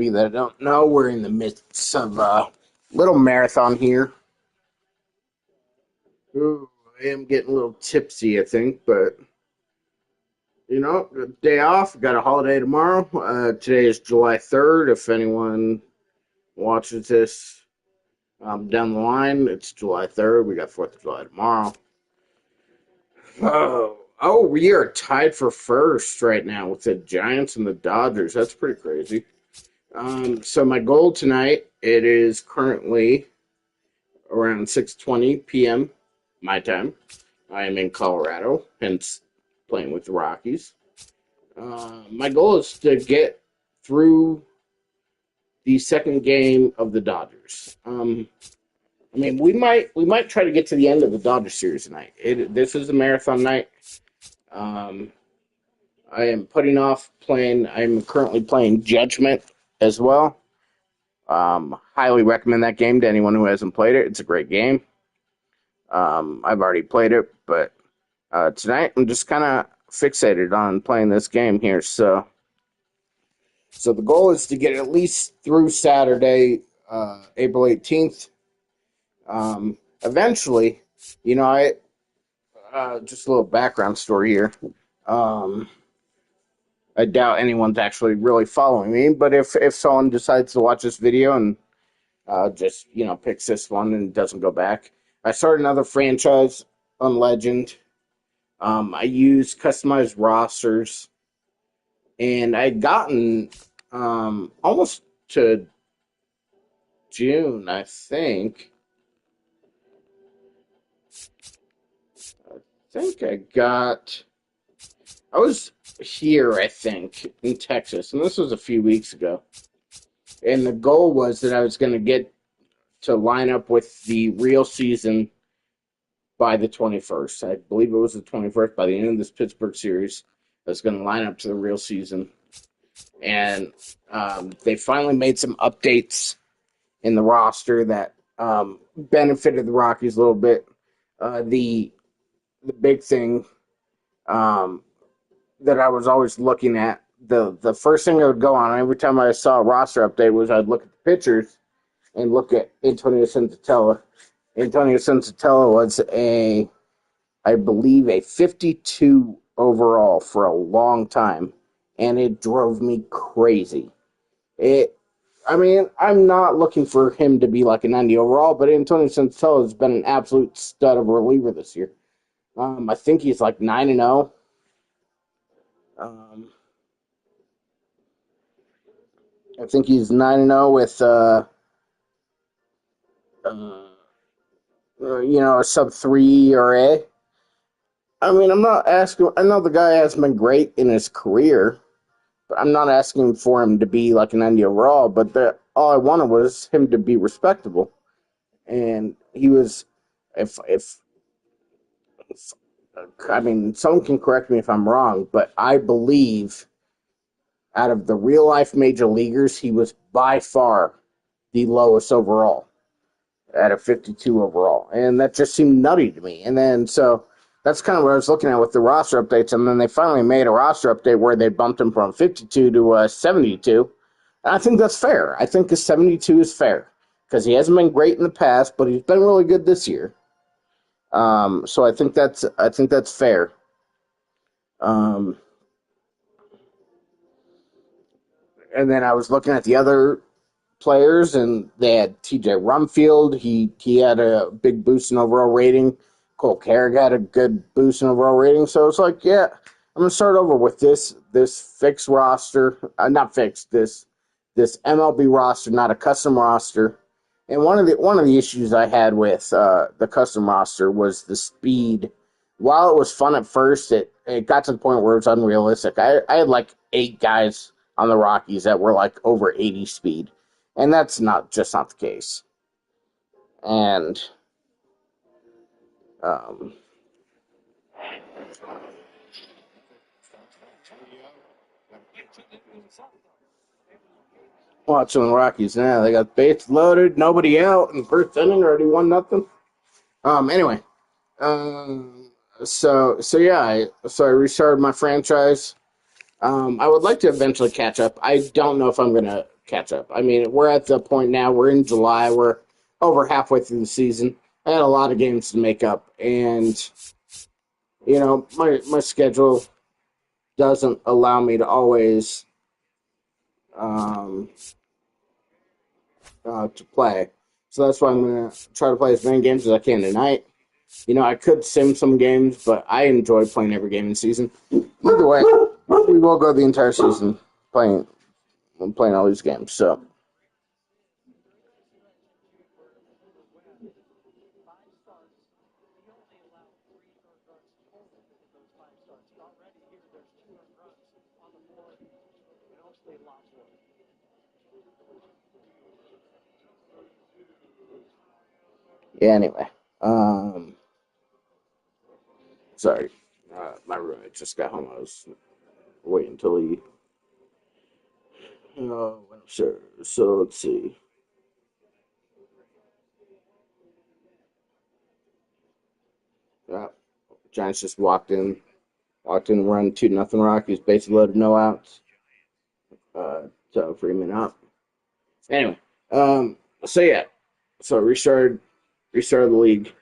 You that don't know, we're in the midst of a little marathon here. Ooh, I am getting a little tipsy, I think, but day off. Got a holiday tomorrow. Today is July 3rd. If anyone watches this down the line, it's July 3rd. We got 4th of July tomorrow. We are tied for first right now with the Giants and the Dodgers. That's pretty crazy. So my goal tonight, it is currently around 6:20 p.m. my time. I am in Colorado, hence playing with the Rockies. My goal is to get through the second game of the Dodgers. We might try to get to the end of the Dodgers series tonight. This is a marathon night. I am putting off playing. I'm currently playing Judgment as well. Highly recommend that game to anyone who hasn't played it. It's a great game. I've already played it, but tonight I'm just kind of fixated on playing this game here. So the goal is to get at least through Saturday, April 18th. Eventually, I just a little background story here. I doubt anyone's actually really following me, but if someone decides to watch this video and just picks this one and doesn't go back, I started another franchise on Legend. I use customized rosters, and I'd gotten almost to June, I think. I was here, I think, in Texas, and this was a few weeks ago. And the goal was that I was going to get to line up with the real season by the 21st. I believe it was the 21st. By the end of this Pittsburgh series, I was going to line up to the real season. And they finally made some updates in the roster that benefited the Rockies a little bit. The big thing that I was always looking at, the first thing I would go on every time I saw a roster update was I'd look at the pitchers and look at Antonio Senzatella. Antonio Senzatella was I believe, a 52 overall for a long time, and it drove me crazy. I'm not looking for him to be like a 90 overall, but Antonio Senzatella has been an absolute stud of a reliever this year. I think he's like 9-0. I think he's 9-0 with a sub-3 ERA. I'm not asking. I know the guy hasn't been great in his career, but I'm not asking for him to be like a 90 overall. But all I wanted was him to be respectable, and he was. If someone can correct me if I'm wrong, but I believe out of the real life major leaguers, he was by far the lowest overall at a 52 overall. And that just seemed nutty to me. And then, so that's kind of what I was looking at with the roster updates. And then they finally made a roster update where they bumped him from 52 to 72. And I think that's fair. I think a 72 is fair because he hasn't been great in the past, but he's been really good this year. So I think that's fair. And then I was looking at the other players, and they had T.J. Rumfield. He had a big boost in overall rating. Cole Carrick had a good boost in overall rating. So it's like, yeah, I'm gonna start over with this fixed roster. Not fixed. This MLB roster, not a custom roster. And one of the issues I had with the custom roster was the speed. While it was fun at first, it got to the point where it was unrealistic. I had like 8 guys on the Rockies that were like over 80 speed, and that's not the case. And watching the Rockies now, they got bases loaded, nobody out in the first inning, already 1-0. Anyway, so I restarted my franchise. I would like to eventually catch up. I don't know if I'm gonna catch up. I mean, we're at the point now. We're in July. We're over halfway through the season. I had a lot of games to make up, and my schedule doesn't allow me to always um, to play. So that's why I'm gonna try to play as many games as I can tonight. I could sim some games, but I enjoy playing every game in the season. Either way, we will go the entire season playing all these games. So. Yeah, anyway. Um, Sorry. My roommate just got home. I was waiting until he. Oh, sure. So let's see. Uh, Giants just walked in, run 2-0 Rockies, bases loaded, no outs. So Freeman up. Anyway, so yeah, so restarted the league,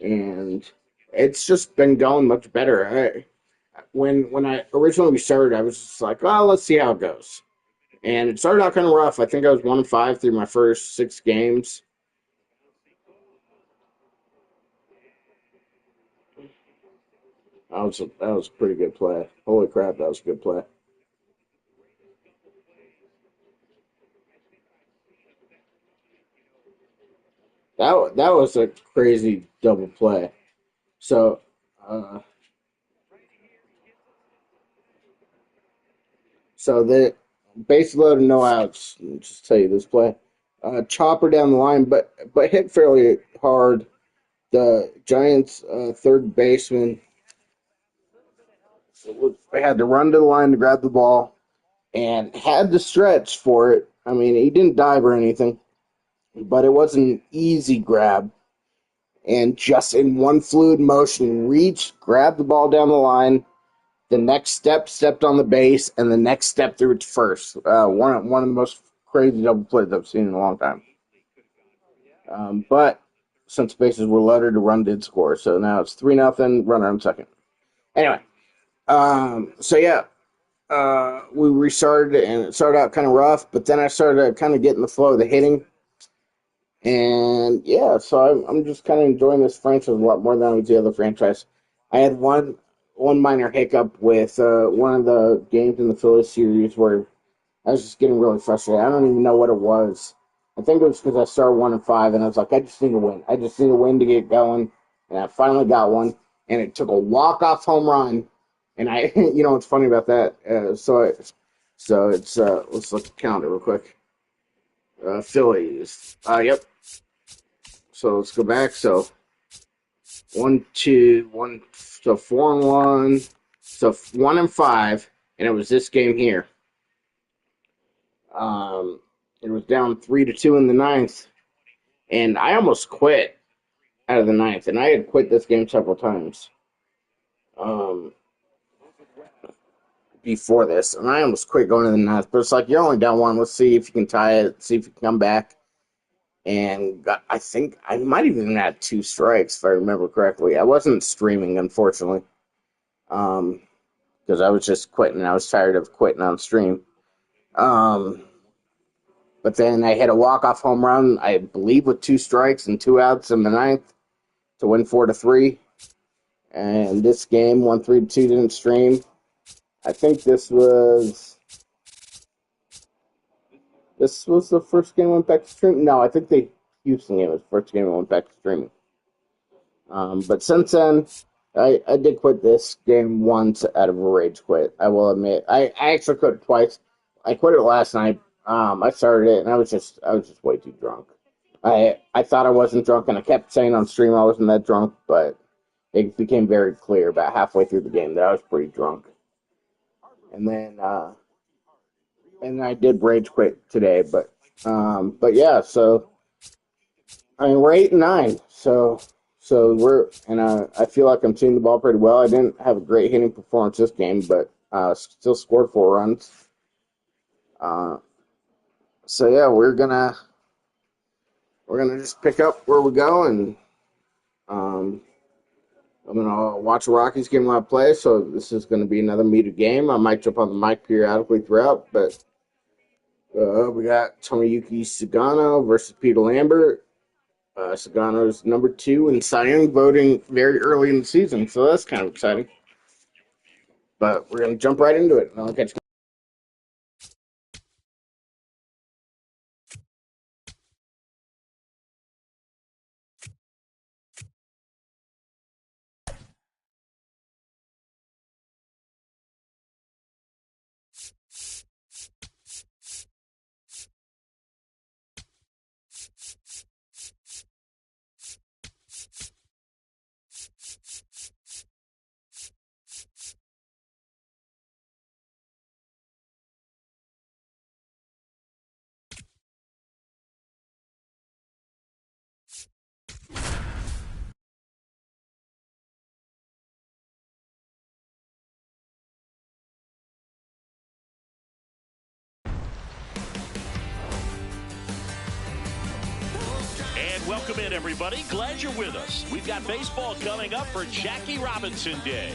and it's just been going much better. When I originally started, I was just like, well, let's see how it goes. And it started out kind of rough. I think I was 1-5 through my first 6 games. That was a pretty good play. Holy crap, that was a good play. That was a crazy double play. So, uh, the base loaded, no outs. Let me just tell you this play. Chopper down the line, but hit fairly hard. The Giants' third baseman had to run to the line to grab the ball and had to stretch for it. I mean, he didn't dive or anything, but it wasn't an easy grab. And just in one fluid motion, reached, grabbed the ball down the line. The next step, stepped on the base, and the next step through it to first. One of the most crazy double plays I've seen in a long time. But since bases were loaded, a run did score, so now it's 3-0. Runner on second. Anyway, so yeah, we restarted, and it started out kind of rough, but then I started kind of getting the flow of the hitting. And yeah, so I'm just kind of enjoying this franchise a lot more than I was the other franchise. I had one minor hiccup with one of the games in the Phillies series where I was just getting really frustrated. I don't even know what it was. I think it was because I started 1-5, and I was like, I just need a win. I just need a win to get going, and I finally got one. And it took a walk-off home run, and I, what's funny about that? So it's let's look at the calendar real quick. Phillies. Yep. So let's go back. So 1-2-1. So 4-1. So 1-5, and it was this game here. It was down 3-2 in the ninth, and I almost quit out of the ninth, and I had quit this game several times um, before this, and I almost quit going to the ninth. But it's like you're only down one. Let's see if you can tie it. See if you can come back. And I think I might have even had 2 strikes if I remember correctly. I wasn't streaming, unfortunately, because I was just quitting. I was tired of quitting on stream. Um, but then I hit a walk-off home run, I believe, with 2 strikes and 2 outs in the ninth to win 4-3. And this game, 1-3-2, didn't stream. I think this was the first game I went back to streaming. No, I think the Houston game was the first game I went back to streaming. But since then, I did quit this game once out of a rage quit. I will admit, I actually quit it twice. I quit it last night. I started it, and I was just way too drunk. I thought I wasn't drunk, and I kept saying on stream I wasn't that drunk, but it became very clear about halfway through the game that I was pretty drunk. And then I did rage quit today, but yeah, so I mean we're 8-9, so we're and I feel like I'm seeing the ball pretty well. I didn't have a great hitting performance this game, but still scored 4 runs. Uh, So yeah, we're gonna just pick up where we go, and um, I'm gonna watch the Rockies game while I play. So this is gonna be another meter game. I might jump on the mic periodically throughout, but we got Tomoyuki Sugano versus Peter Lambert. Sugano's number 2 in Cy Young voting very early in the season, so that's kind of exciting. But we're gonna jump right into it, and I'll catch you. And welcome in, everybody. Glad you're with us. We've got baseball coming up for Jackie Robinson Day.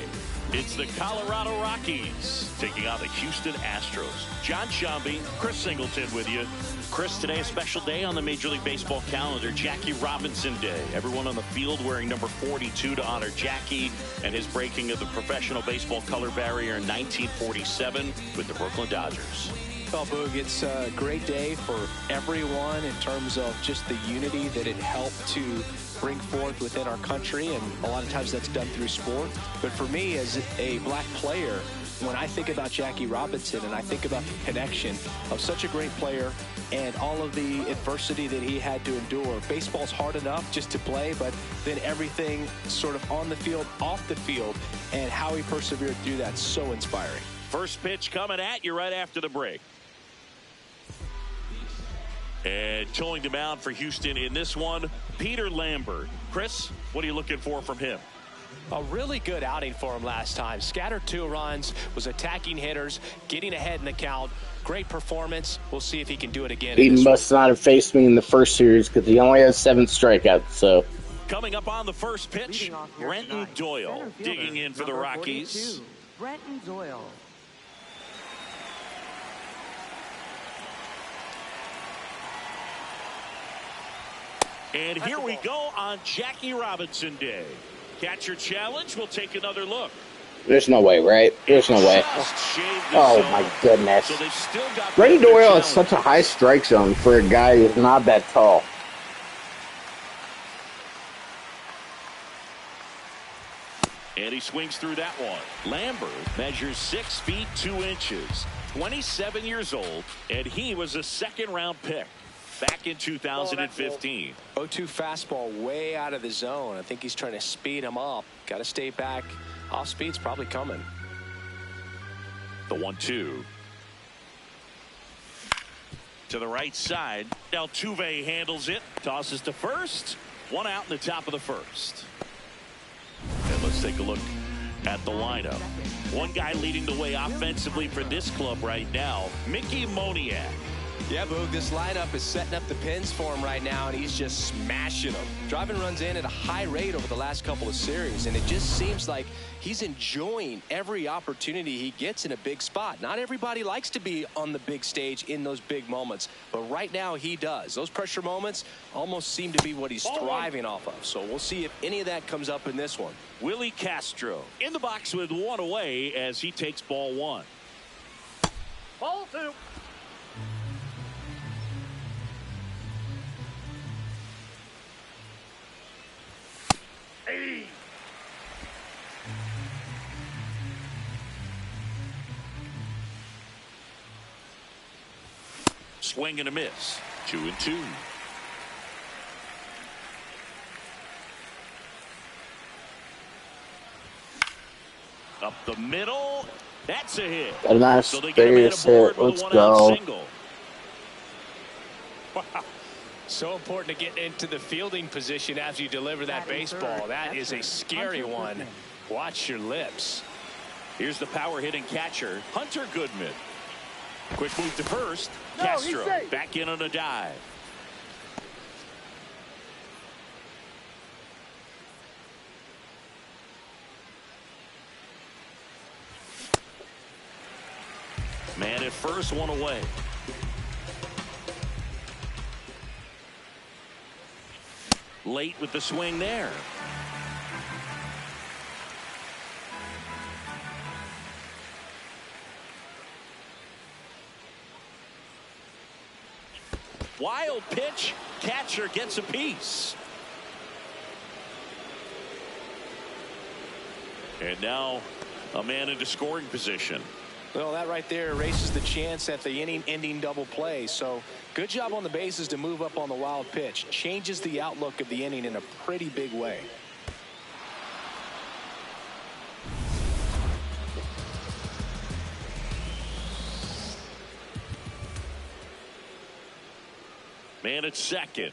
It's the Colorado Rockies taking on the Houston Astros. John Shambi, Chris Singleton with you. Chris, today a special day on the Major League Baseball calendar, Jackie Robinson Day. Everyone on the field wearing number 42 to honor Jackie and his breaking of the professional baseball color barrier in 1947 with the Brooklyn Dodgers. Well, Boog, it's a great day for everyone in terms of just the unity that it helped to bring forth within our country, and a lot of times that's done through sport. But for me, as a black player, when I think about Jackie Robinson and I think about the connection of such a great player and all of the adversity that he had to endure, baseball's hard enough just to play, but then everything sort of on the field, off the field, and how he persevered through that, so inspiring. First pitch coming at you right after the break. And towing the mound for Houston in this one, Peter Lambert. Chris, what are you looking for from him? A really good outing for him last time. Scattered 2 runs, was attacking hitters, getting ahead in the count. Great performance. We'll see if he can do it again. He must not have faced me in the first series because he only has 7 strikeouts. So coming up on the first pitch, Brenton Doyle digging in for the Rockies. Brenton Doyle. And here we go on Jackie Robinson Day. Catcher challenge. We'll take another look. there's no way, right? There's no way. Oh my goodness. So Brenton Doyle has such a high strike zone for a guy who's not that tall. And he swings through that one. Lambert measures 6 feet 2 inches, 27 years old, and he was a second-round pick back in 2015. 0-2 fastball way out of the zone. I think he's trying to speed him up. Got to stay back. Off speed's probably coming. The 1-2. To the right side. Altuve handles it. Tosses to first. 1 out in the top of the first. And let's take a look at the lineup. One guy leading the way offensively for this club right now, Mickey Moniak. Yeah, Boog, this lineup is setting up the pins for him right now, and he's just smashing them. Driving runs in at a high rate over the last couple of series, and it just seems like he's enjoying every opportunity he gets in a big spot. Not everybody likes to be on the big stage in those big moments, but right now he does. Those pressure moments almost seem to be what he's thriving off of, so we'll see if any of that comes up in this one. Willie Castro in the box with 1 away as he takes ball 1. Ball 2. Swing and a miss. 2-2. Up the middle. That's a hit. A nice so they get him base hit. Let's go. Single. Wow. So important to get into the fielding position as you deliver that baseball. That is a scary one. Watch your lips. Here's the power hitting catcher, Hunter Goodman. Quick move to first. No, Castro he's safe. back in on a dive. Man at first, one away. Late with the swing there. Wild pitch. Catcher gets a piece. And now a man into scoring position. Well, that right there erases the chance at the inning-ending double play. So good job on the bases to move up on the wild pitch. Changes the outlook of the inning in a pretty big way. Man at second.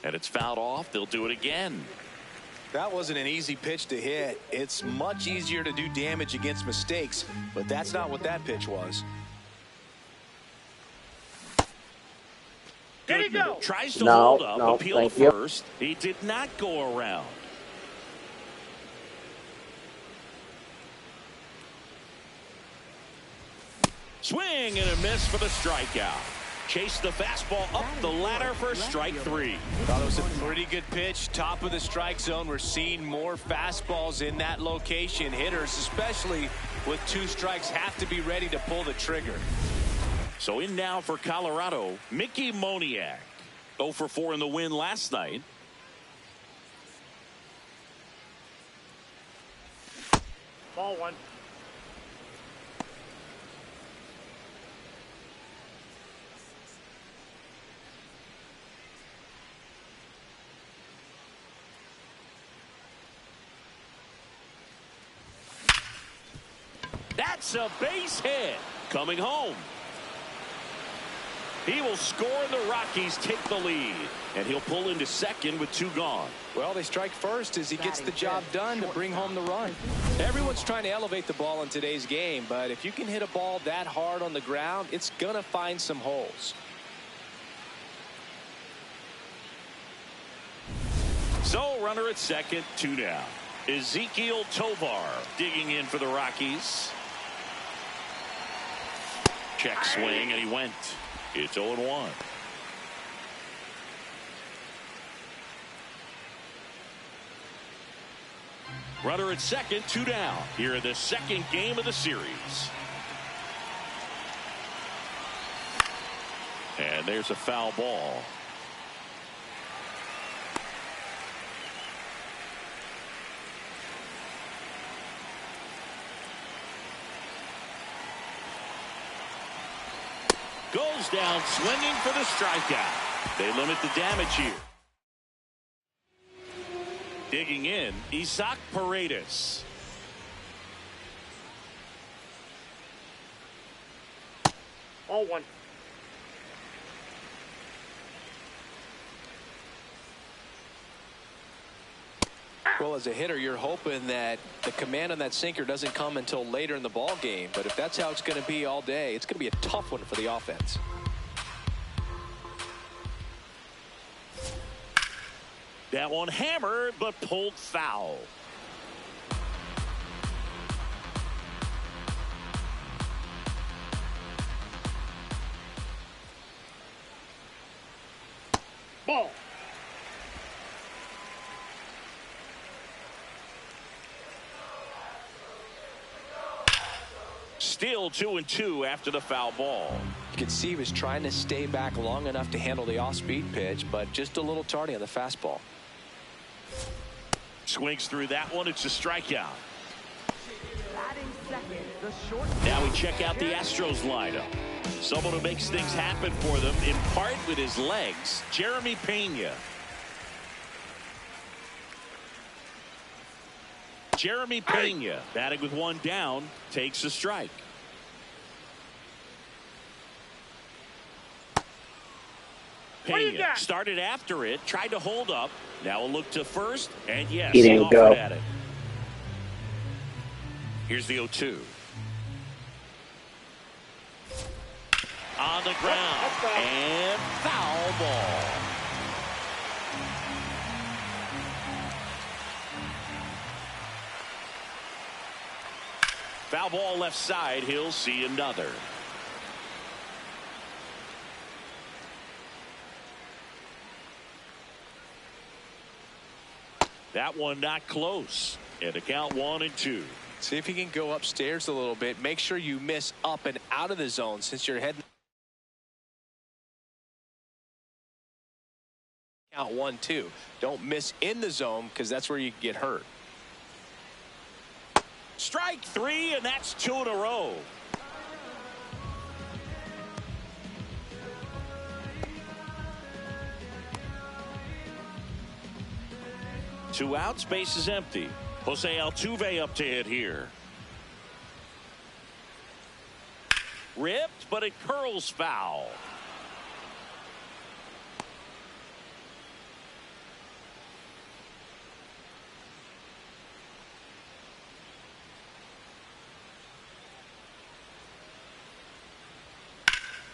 And it's fouled off. They'll do it again. That wasn't an easy pitch to hit. It's much easier to do damage against mistakes, but that's not what that pitch was. There you go. Tries to No, hold up, no, appeal to thank you. first. He did not go around. Swing and a miss for the strikeout. Chase the fastball up the ladder for strike three. Thought it was a pretty good pitch. Top of the strike zone. We're seeing more fastballs in that location. Hitters, especially with 2 strikes, have to be ready to pull the trigger. So in now for Colorado, Mickey Moniak. 0 for 4 in the win last night. Ball 1. That's a base hit. Coming home. He will score and the Rockies take the lead. And he'll pull into second with 2 gone. Well, they strike first as he gets the job done to bring home the run. Everyone's trying to elevate the ball in today's game, but if you can hit a ball that hard on the ground, it's going to find some holes. So runner at second, 2 down. Ezekiel Tovar digging in for the Rockies. Check swing, and he went. It's 0-1. Runner at second, 2 down. Here in the second game of the series. And there's a foul ball. Goes down swinging for the strikeout. They limit the damage here. Digging in, Isaac Paredes. Ball 1. Well, as a hitter, you're hoping that the command on that sinker doesn't come until later in the ball game. But if that's how it's going to be all day, it's going to be a tough one for the offense. That one hammered, but pulled foul. Ball. Still 2-2 after the foul ball. You could see he was trying to stay back long enough to handle the off-speed pitch, but just a little tardy on the fastball. Swings through that one. It's a strikeout. Batting second, the short. Now we check out the Astros lineup. Someone who makes things happen for them, in part with his legs, Jeremy Pena. Jeremy Pena, batting with 1 down, takes a strike. Pena started after it, tried to hold up. Now a look to first, and yes, He didn't offered go. at it. Here's the 0-2. on the ground. And foul ball. Foul ball left side. He'll see another. That one not close. And a count 1-2. See if you can go upstairs a little bit. Make sure you miss up and out of the zone since you're heading. Count 1-2. Don't miss in the zone because that's where you get hurt. Strike 3, and that's 2 in a row. Two outs, base is empty. Jose Altuve up to hit here. Ripped, but it curls foul.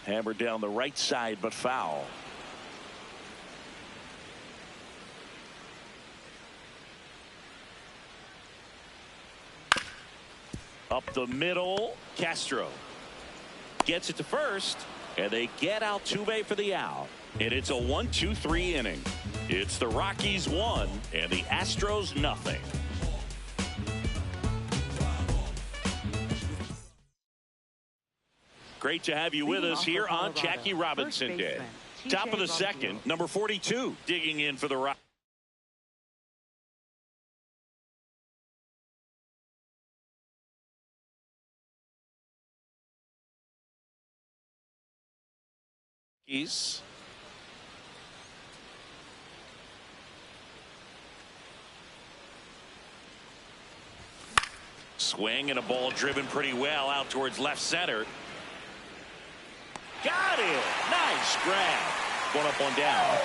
Hammered down the right side, but foul. Up the middle, Castro gets it to first, and they get Altuve for the out. And it's a 1-2-3 inning. It's the Rockies 1 and the Astros nothing. Great to have you with us here on Jackie Robinson Day. Top of the second, number 42 digging in for the Rockies. Swing and a ball driven pretty well out towards left center. Got it. Nice grab. One up, one down.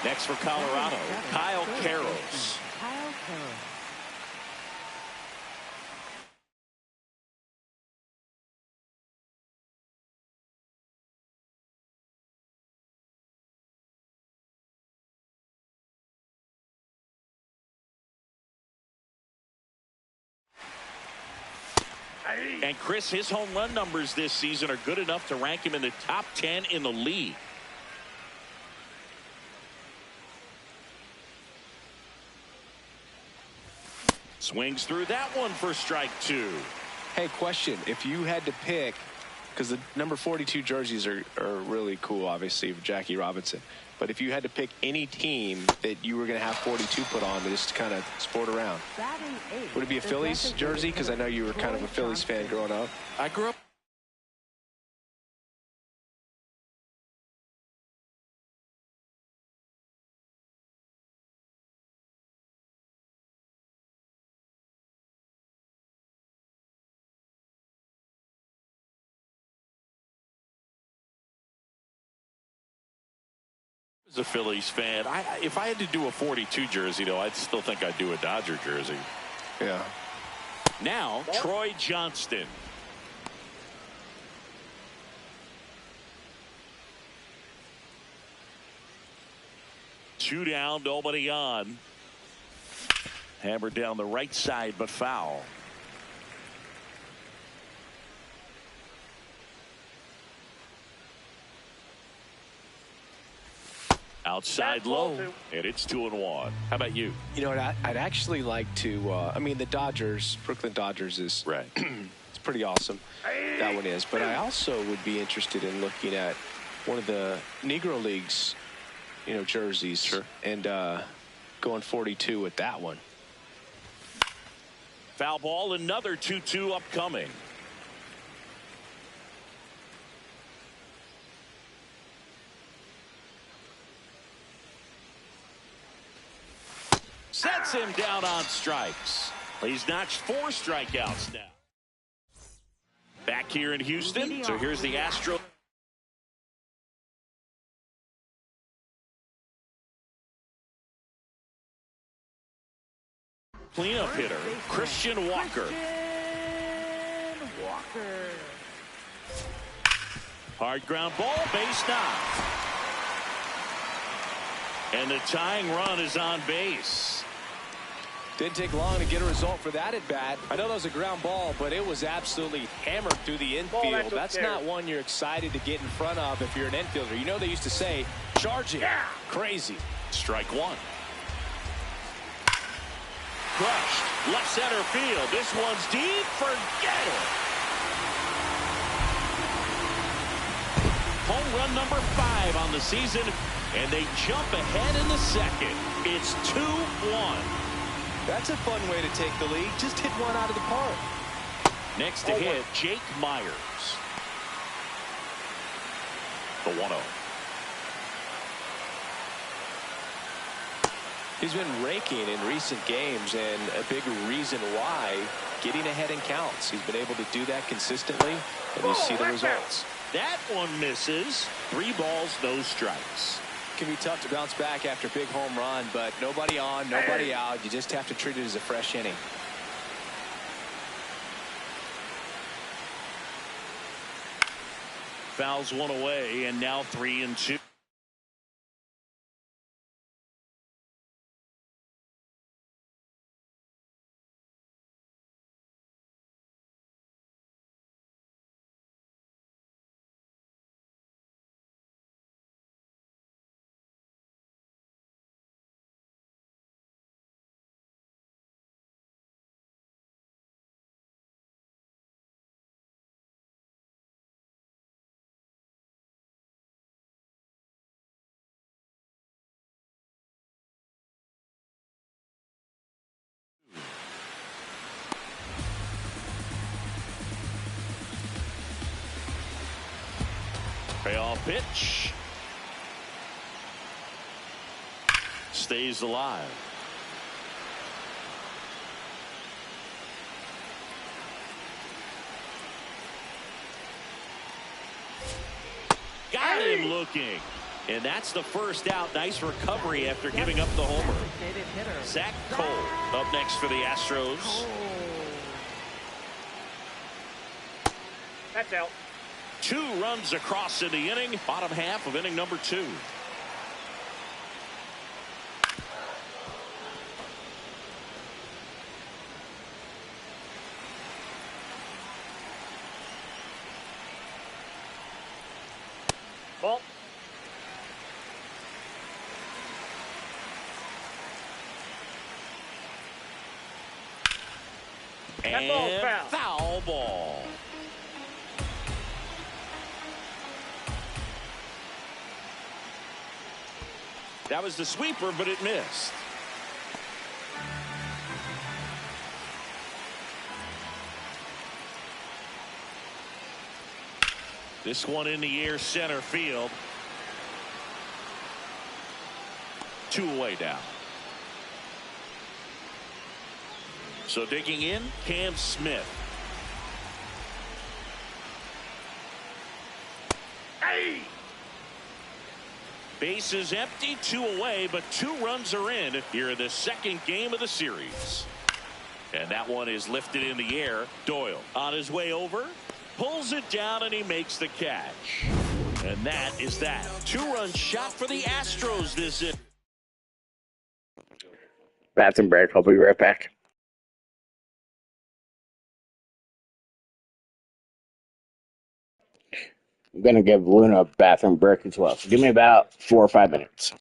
Next for Colorado, Kyle Carroll. And Chris, his home run numbers this season are good enough to rank him in the top 10 in the league. Swings through that one for strike 2. Hey, question. If you had to pick, because the number 42 jerseys are really cool, obviously, for Jackie Robinson. But if you had to pick any team that you were going to have 42 put on to just kind of sport around, would it be a Phillies jersey? Because I know you were kind of a Phillies fan growing up. I grew up. As a Phillies fan, if I had to do a 42 jersey, though, I'd still think I'd do a Dodger jersey. Yeah. Now, Troy Johnston. Two down, nobody on. Hammered down the right side, but foul. Outside low, and it's 2-1. How about you? You know what? I'd actually like to. I mean, the Dodgers, Brooklyn Dodgers is right. It's pretty awesome. That one is. But I also would be interested in looking at one of the Negro Leagues, jerseys. Sure. And going 42 with that one. Foul ball, another 2-2 upcoming. Sets him down on strikes. He's notched 4 strikeouts now. Back here in Houston. So here's the Astros. Cleanup hitter, Christian Walker. Hard ground ball, base knock. And the tying run is on base. Didn't take long to get a result for that at bat. I know that was a ground ball, but it was absolutely hammered through the infield. That's not one you're excited to get in front of if you're an infielder. You know they used to say, charging. Yeah. Crazy. Strike one. Crushed. Left center field. This one's deep. Forget it. Home run number 5 on the season, and they jump ahead in the second. It's 2-1. That's a fun way to take the lead. Just hit one out of the park. Next to hit, Jake Myers. The 1-0. He's been raking in recent games, and a big reason why, getting ahead in counts. He's been able to do that consistently, and you see the results. That one misses. 3 balls, no strikes. Can be tough to bounce back after a big home run, but nobody on, nobody out. You just have to treat it as a fresh inning. Fouls one away, and now 3-2. Payoff pitch. Stays alive. Got him looking. And that's the first out. Nice recovery after giving up the homer. Zach Cole up next for the Astros. That's out. 2 runs across in the inning. Bottom half of inning number 2. Ball. And foul ball. That was the sweeper, but it missed. This one in the air, center field. 2 away now. So digging in, Cam Smith. Hey! Base is empty, 2 away, but 2 runs are in here in the second game of the series. And that one is lifted in the air. Doyle on his way over, pulls it down, and he makes the catch. And that is that. 2-run shot for the Astros this inning. Bathroom break. I'll be right back. I'm going to give Luna a bathroom break as well. So give me about 4 or 5 minutes.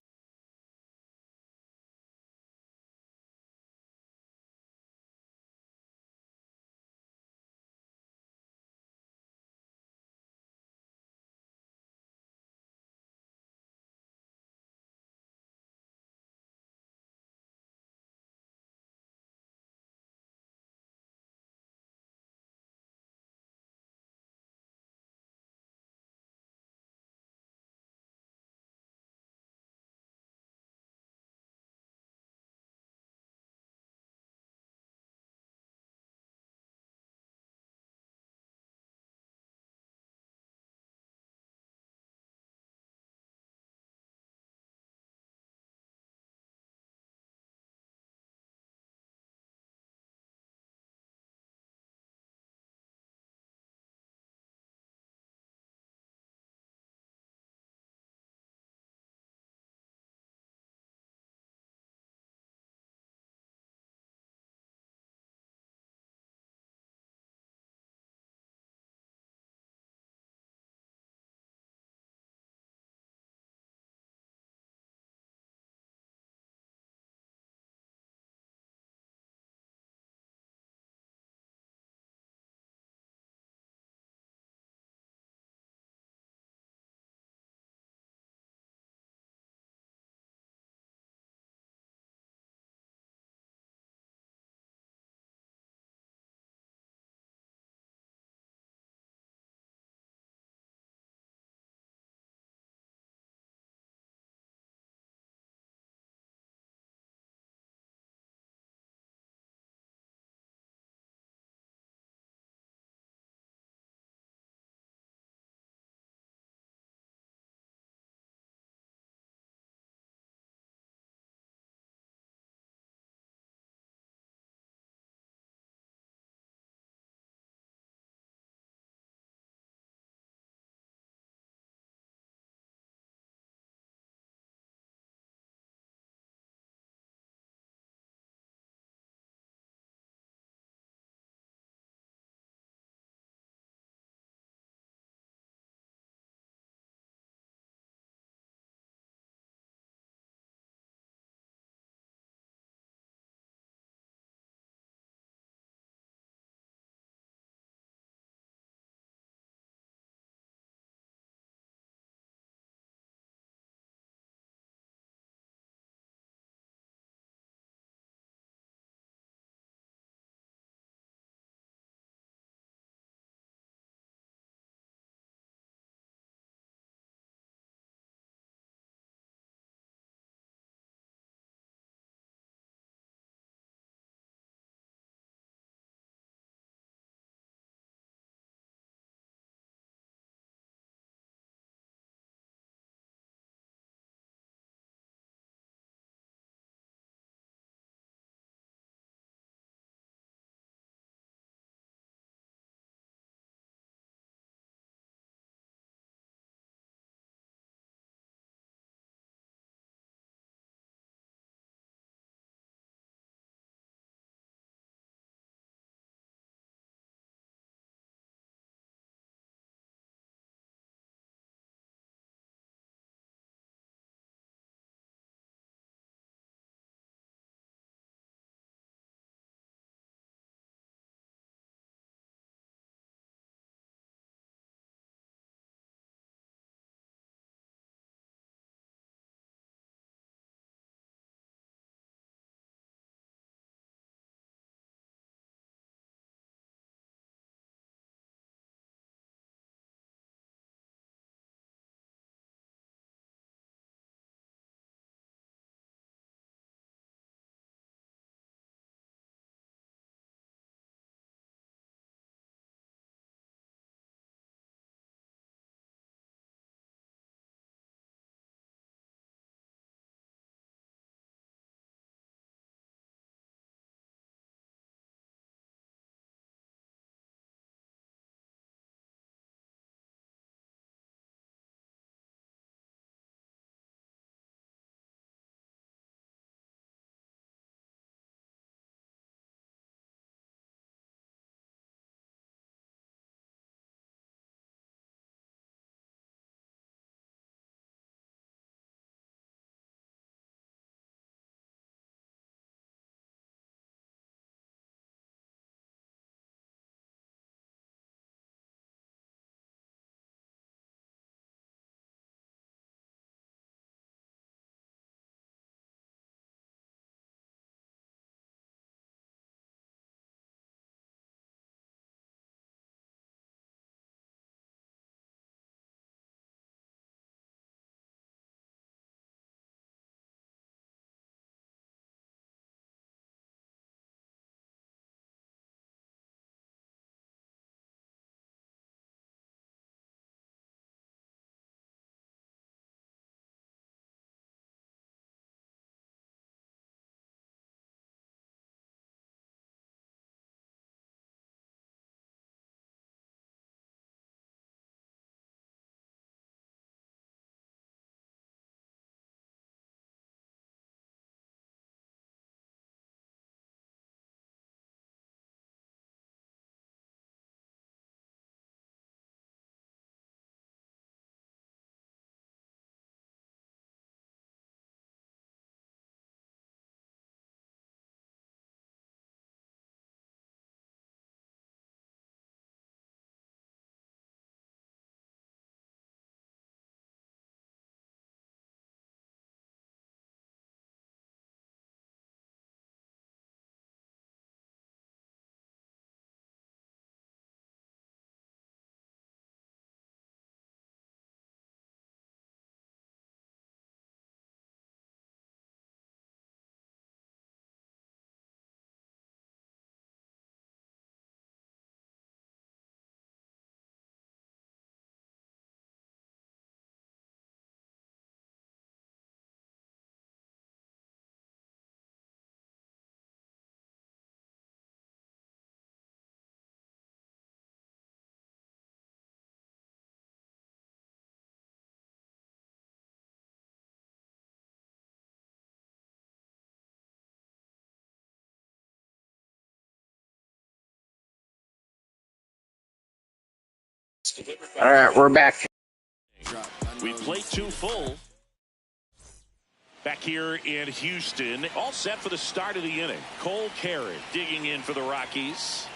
All right, we're back. We played 2 full. Back here in Houston, all set for the start of the inning. Cole Carey digging in for the Rockies.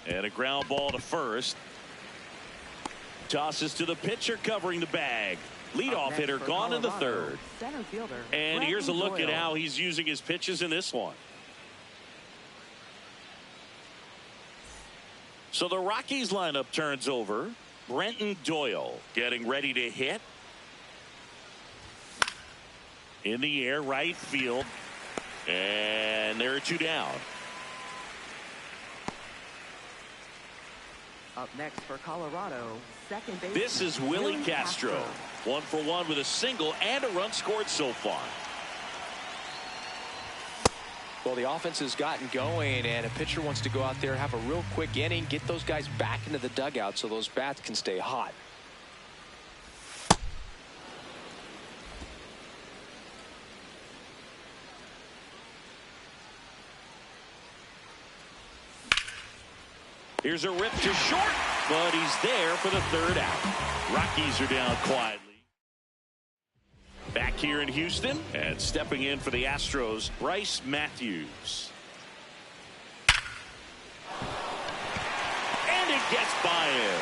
And a ground ball to first. Tosses to the pitcher covering the bag. Leadoff hitter gone in the third. And here's a look at how he's using his pitches in this one. So the Rockies lineup turns over. Brenton Doyle getting ready to hit. In the air, right field. And there are 2 down. Up next for Colorado, second base. This is Willie Castro. 1 for 1 with a single and a run scored so far. Well, the offense has gotten going, and a pitcher wants to go out there, have a real quick inning, get those guys back into the dugout so those bats can stay hot. Here's a rip to short, but he's there for the 3rd out. Rockies are down quietly. Back here in Houston, and stepping in for the Astros, Bryce Matthews. And it gets by him.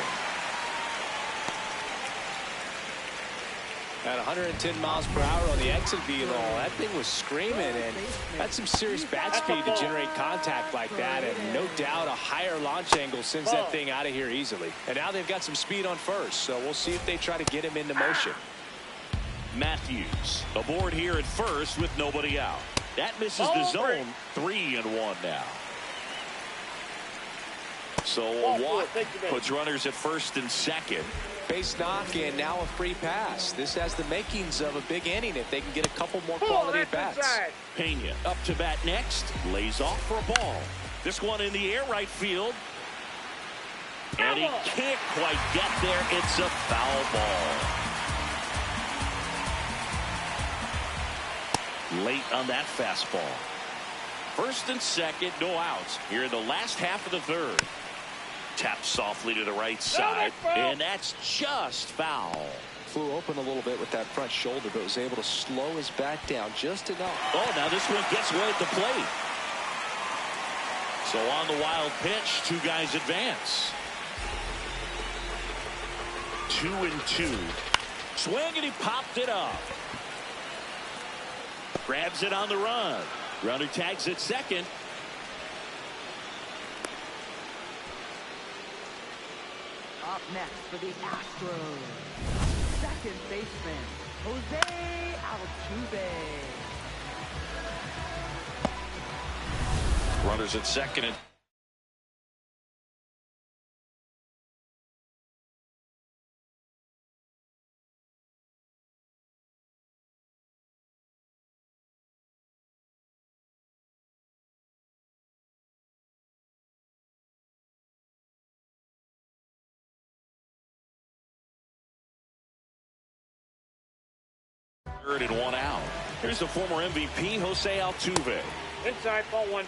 At 110 miles per hour on the exit velo, that thing was screaming, and that's some serious bat speed to generate contact like that, and no doubt a higher launch angle sends that thing out of here easily. And now they've got some speed on first, so we'll see if they try to get him into motion. Matthews aboard here at first with nobody out. That misses the zone. 3-1 now. So a walk puts runners at first and second. Base knock, and now a free pass. This has the makings of a big inning if they can get a couple more quality at bats. Pena up to bat next. Lays off for a ball. This one in the air, right field. And he can't quite get there. It's a foul ball. Late on that fastball. First and second, no outs here in the last half of the 3rd. Tapped softly to the right side, and that's just foul. Flew open a little bit with that front shoulder, but was able to slow his bat down just enough. Oh, now this one gets way at the plate. So on the wild pitch, 2 guys advance. 2-2. Swing, and he popped it up. Grabs it on the run. Runner tags at second. Up next for the Astros, second baseman, Jose Altuve. Runners at second and third and 1 out. Here's the former MVP, Jose Altuve. Inside, ball 1.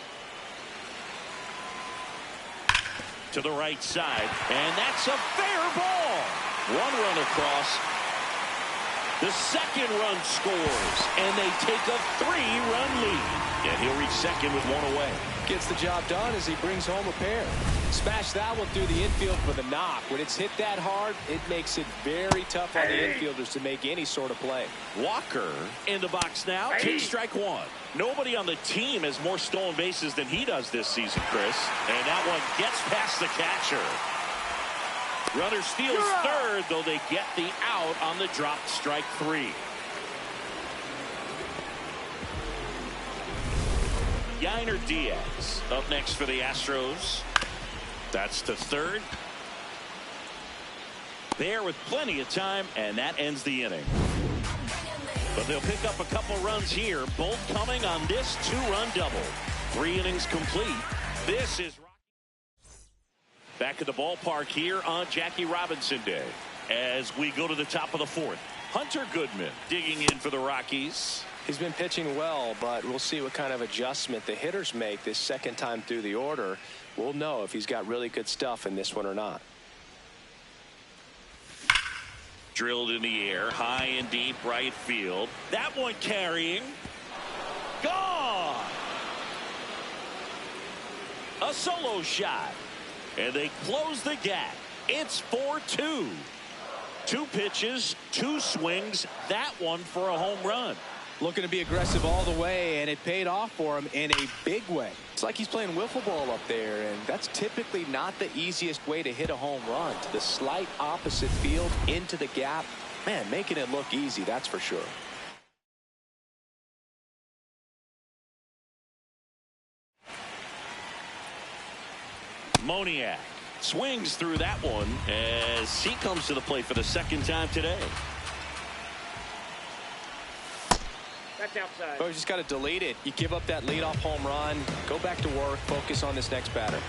To the right side, and that's a fair ball. 1 run across. The second run scores, and they take a 3-run lead. And he'll reach second with 1 away. Gets the job done as he brings home a pair. Smash that one through the infield for the knock. When it's hit that hard, it makes it very tough on the infielders to make any sort of play. Walker in the box now. Takes strike 1. Nobody on the team has more stolen bases than he does this season, Chris. And that one gets past the catcher. Runner steals third, though they get the out on the dropped strike 3. Yainer Diaz up next for the Astros. That's to third. There with plenty of time, and that ends the inning. But they'll pick up a couple runs here, both coming on this 2-run double. 3 innings complete. This is Back at the ballpark here on Jackie Robinson Day as we go to the top of the fourth. Hunter Goodman digging in for the Rockies. He's been pitching well, but we'll see what kind of adjustment the hitters make this second time through the order. We'll know if he's got really good stuff in this one or not. Drilled in the air, high and deep right field. That one carrying. Gone! A solo shot. And they close the gap. It's 4-2. 2 pitches, 2 swings. That one for a home run. Looking to be aggressive all the way, and it paid off for him in a big way. It's like he's playing wiffle ball up there, and that's typically not the easiest way to hit a home run. To the slight opposite field, into the gap. Man, making it look easy, that's for sure. Moniak swings through that one as he comes to the plate for the second time today. That's outside. Oh, you just got to delete it. You give up that leadoff home run. Go back to work. Focus on this next batter.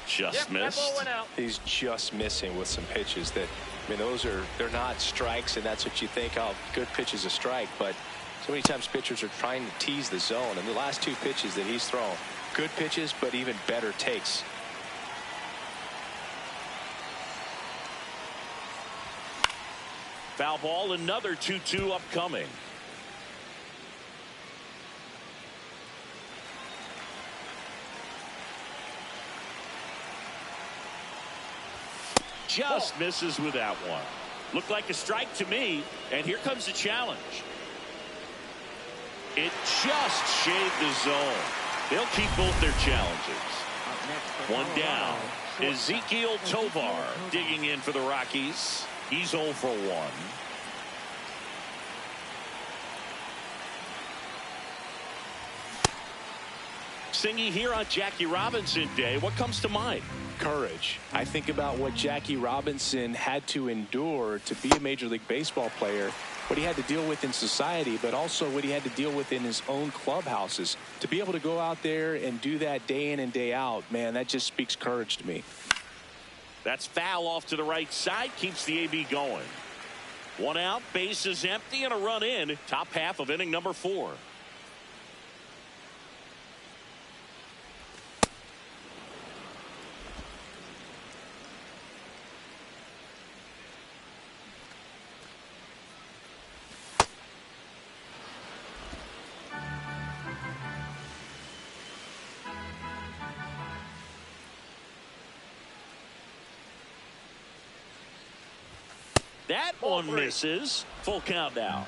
Just missed. That ball went out. He's just missing with some pitches that, I mean, they're not strikes, and that's what you think, oh, good pitch is a strike. But so many times pitchers are trying to tease the zone. And the last 2 pitches that he's thrown, good pitches, but even better takes. Foul ball, another 2-2 upcoming. Just misses with that one. Looked like a strike to me, and here comes the challenge. It just shaved the zone. They'll keep both their challenges. One down. Ezekiel Tovar digging in for the Rockies. He's 0 for 1. Singy here on Jackie Robinson Day. What comes to mind? Courage. I think about what Jackie Robinson had to endure to be a Major League Baseball player, what he had to deal with in society, but also what he had to deal with in his own clubhouses. To be able to go out there and do that day in and day out, man, that just speaks courage to me. That's foul off to the right side. Keeps the AB going. 1 out, base is empty, and a run in. Top half of inning number 4. That one misses. Full count now.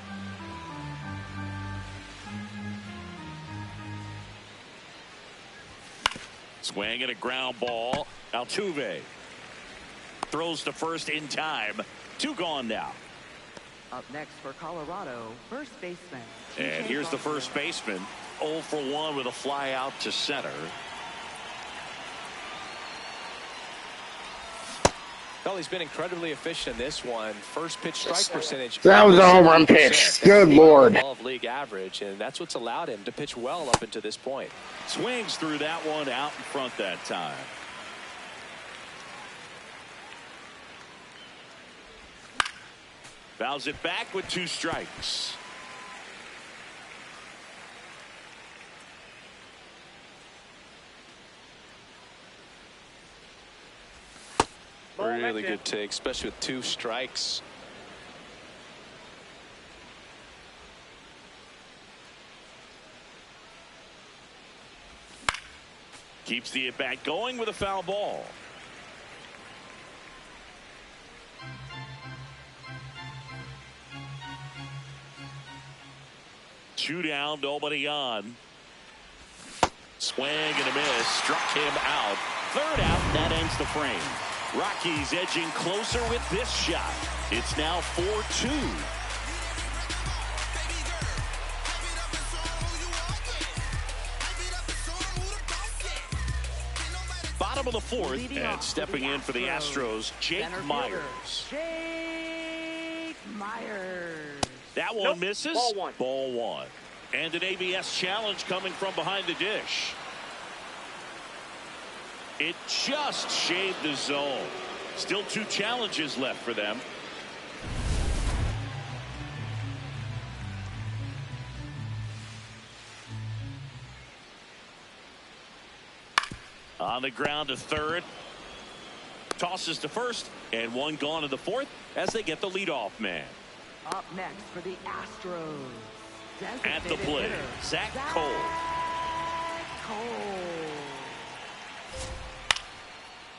Swing and a ground ball. Altuve throws to first in time. 2 gone now. Up next for Colorado, first baseman. And here's the first baseman. 0 for 1 with a fly out to center. Well, he's been incredibly efficient in this one. First pitch strike percentage. That was a home run pitch. Good Lord. Above league average, and that's what's allowed him to pitch well up until this point. Swings through that one out in front that time. Fouls it back with 2 strikes. Really good take, especially with 2 strikes. Keeps the at-bat going with a foul ball. Two down, nobody on. Swing and a miss. Struck him out. 3rd out. That ends the frame. Rockies edging closer with this shot. It's now 4-2. Bottom of the 4th, and stepping in for the Astros, Jake Myers. Jake Myers. That one misses. Ball 1. Ball 1. And an ABS challenge coming from behind the dish. It just shaved the zone. Still 2 challenges left for them. On the ground to third. Tosses to first, and 1 gone in the 4th as they get the leadoff man. Up next for the Astros. At the plate, Zach Cole.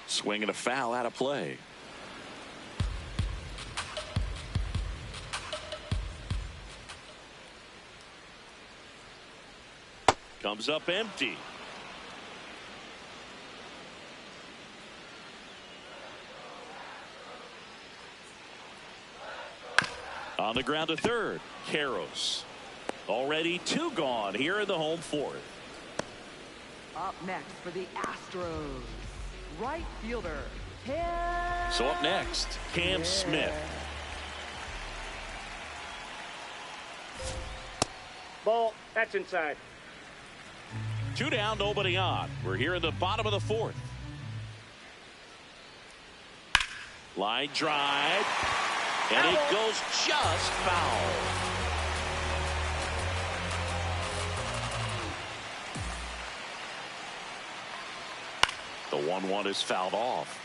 Swinging a foul out of play. Comes up empty. On the ground to third, Karros. Already 2 gone here in the home 4th. Up next for the Astros, right fielder, So up next, Cam Smith. Ball. That's inside. 2 down, nobody on. We're here in the bottom of the 4th. Line drive. And it goes just foul. The 1-1 is fouled off.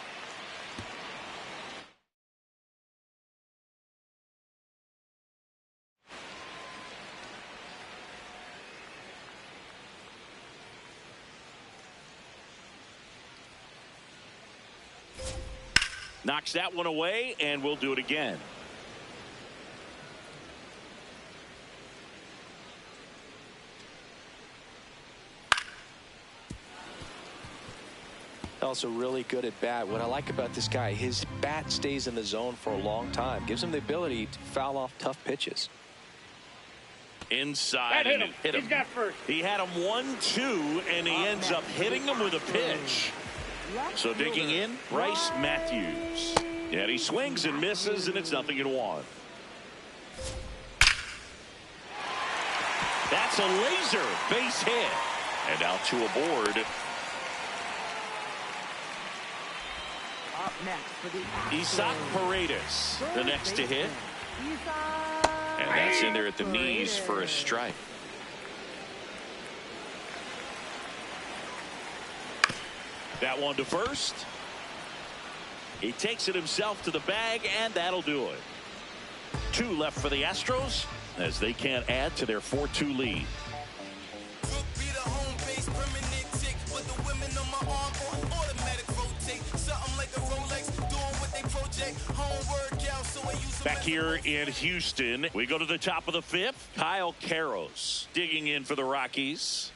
Knocks that one away, and we'll do it again. Also really good at bat. What I like about this guy, his bat stays in the zone for a long time. Gives him the ability to foul off tough pitches. Inside. That hit him. Hit him. He's got first. He had him 1-2, and he ends up hitting him with a pitch. So digging in, Bryce Matthews. And he swings and misses, and it's 0-1. That's a laser base hit. And now 2 aboard. up next for the Astros. Isaac Paredes, the next to hit. And that's in there at the knees for a strike. That one to first. He takes it himself to the bag, and that'll do it. 2 left for the Astros as they can't add to their 4-2 lead. Back here in Houston, we go to the top of the 5th. Kyle Karros digging in for the Rockies.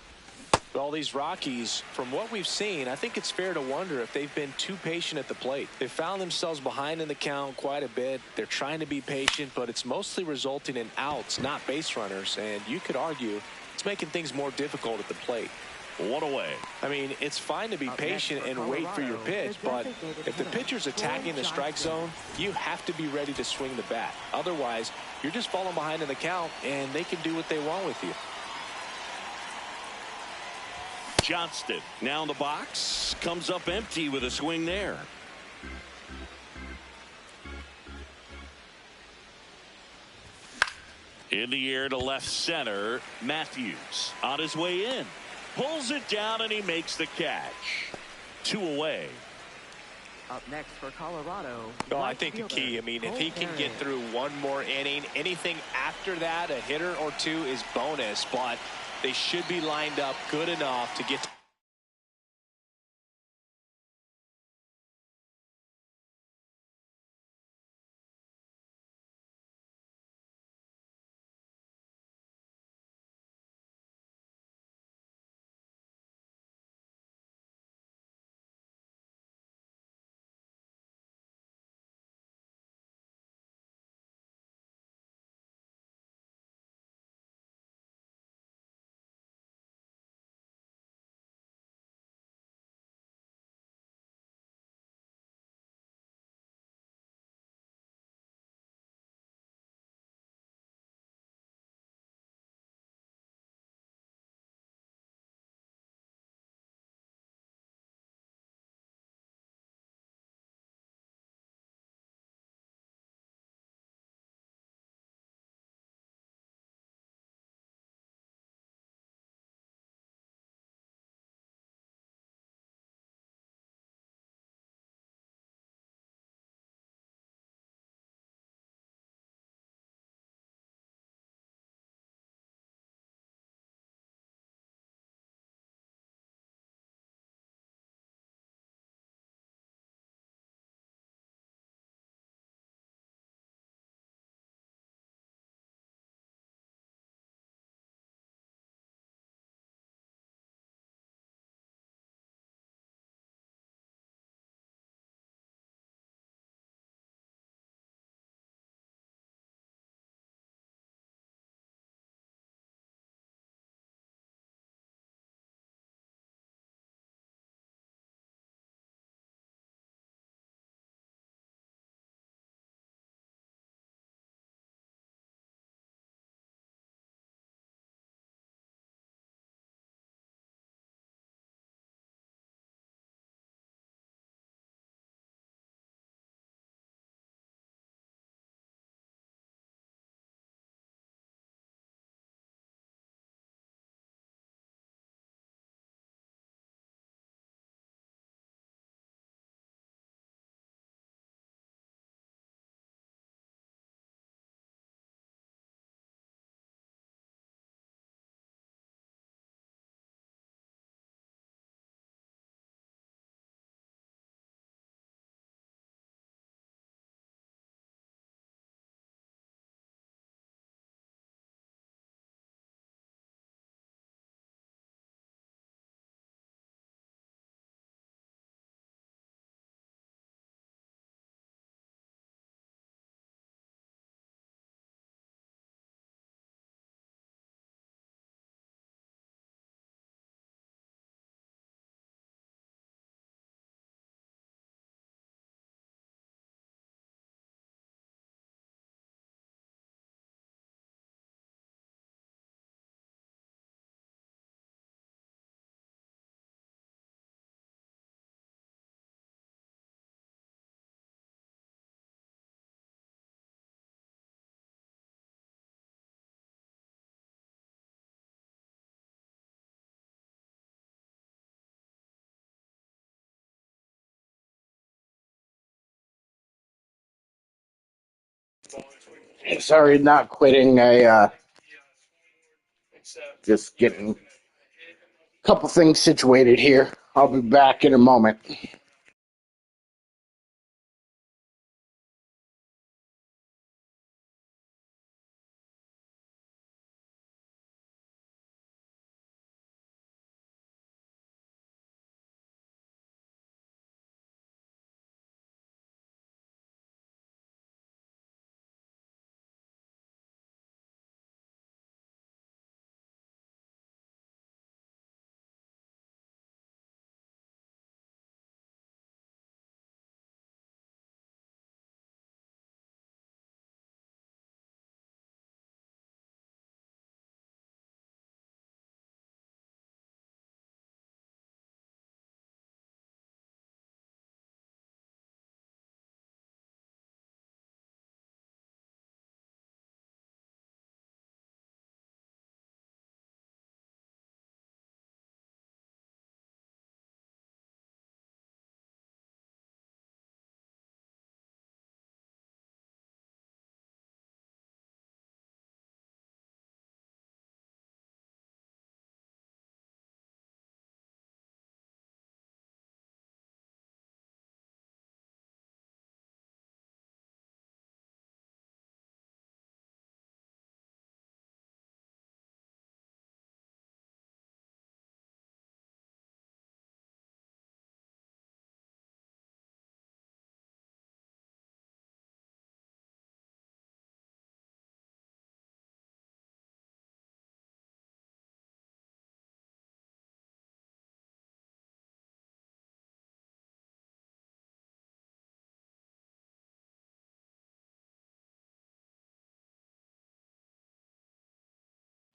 Well, these Rockies, from what we've seen, I think it's fair to wonder if they've been too patient at the plate. They found themselves behind in the count quite a bit. They're trying to be patient, but it's mostly resulting in outs, not base runners. And you could argue it's making things more difficult at the plate. 1 away. I mean, it's fine to be patient and wait for your pitch, but if the pitcher's attacking the strike zone, you have to be ready to swing the bat. Otherwise, you're just falling behind in the count, and they can do what they want with you. Johnston now in the box, comes up empty with a swing there. In the air to left center, Matthews on his way in, pulls it down, and he makes the catch. 2 away. Up next for Colorado. No, I think the key, I mean, if he can get through one more inning, anything after that, a hitter or 2 is bonus, but they should be lined up good enough to get to Sorry, not quitting. I just getting a couple things situated here. I'll be back in a moment.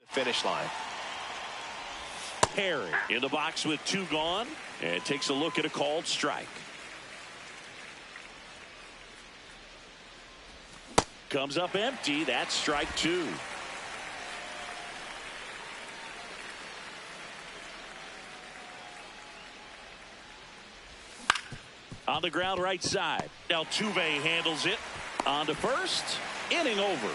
Finish line. Perry in the box with 2 gone and takes a look at a called strike. Comes up empty. That's strike 2. On the ground right side. Altuve handles it. On to first. Inning over.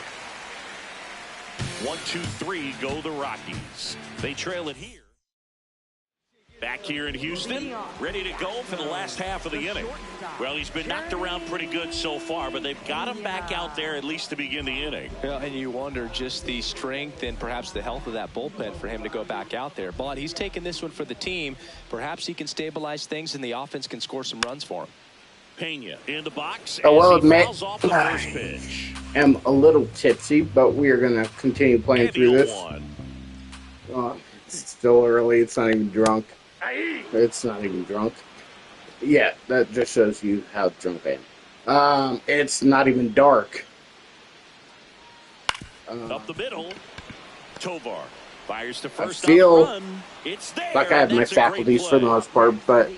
1, 2, 3 go the Rockies. They trail it here. Back here in Houston, ready to go for the last half of the inning. Well, he's been knocked around pretty good so far, but they've got him back out there at least to begin the inning. Yeah, and you wonder just the strength and perhaps the health of that bullpen for him to go back out there. But he's taking this one for the team. Perhaps he can stabilize things and the offense can score some runs for him. Pena in the box I will as he admit, fouls off the first pitch. I'm a little tipsy, but we are going to continue playing through this. It's still early. It's not even drunk. It's not even drunk. Yeah, that just shows you how drunk I am. It's not even dark. Up the middle. Tovar fires to first. I feel run. It's there. like I have my faculties for the most part, but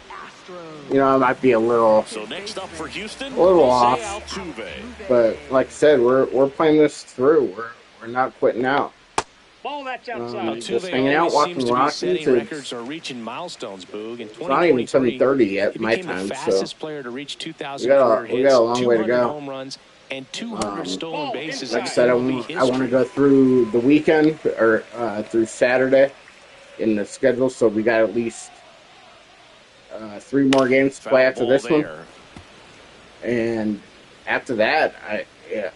I might be a little. So next up for Houston, a little off. Altuve. But like I said, we're playing this through. We're not quitting out. Ball that's outside. Just hanging out, watching Rockies. Records are reaching milestones, Boog. In It's not even 7:30 yet, my time. The so fastest player to reach 2,000 we got a long way to go. Home runs and 200 stolen bases. Like I said, I want to go through the weekend or through Saturday in the schedule, so we got at least 3 more games to play after this one, and after that,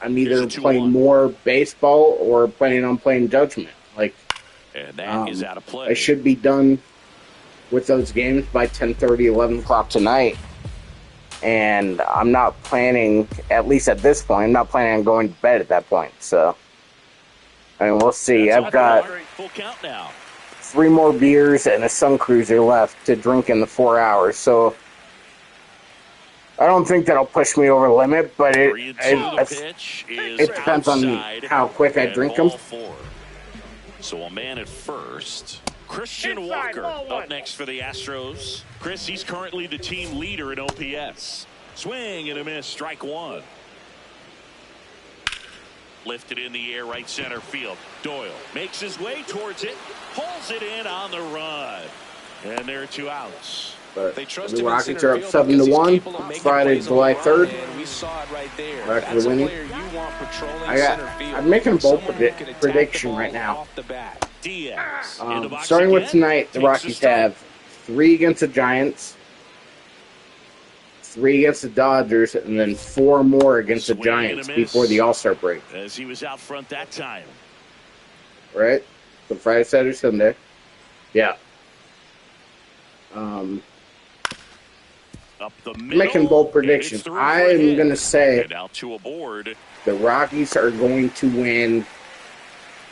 I'm either playing more baseball or planning on playing Judgment. And that is out of play. I should be done with those games by 10:30, 11 o'clock tonight. And I'm not planning, at least at this point, I'm not planning on going to bed at that point. So, I mean, we'll see. I've got full count now. 3 more beers and a Sun Cruiser left to drink in the 4 hours. So, I don't think that'll push me over the limit, but it depends on how quick I drink them. So a man at first. Christian Walker up next for the Astros. Chris, he's currently the team leader in OPS. Swing and a miss, strike 1. Lifted in the air, right center field. Doyle makes his way towards it, pulls it in on the run. And there are 2 outs. But They trust the him in Rockets center are up field 7 to because he's 1. capable of making Friday, plays on July the run, 3rd. and we saw it right there. Rockets That's a winning. player you want patrolling I center field. making a bold Someone who can attack the prediction ball right now. off the bat. Diaz in the box Starting with again, tonight, the takes Rockies strike. have 3 against the Giants, 3 against the Dodgers, and then 4 more against the Swing and a Giants miss. before the All-Star break. As he was out front that time. Right? So Friday, Saturday, Sunday. Yeah. Up the middle. Making bold and prediction. it's through for a I'm hit. going to say And out to a board. the Rockies are going to win.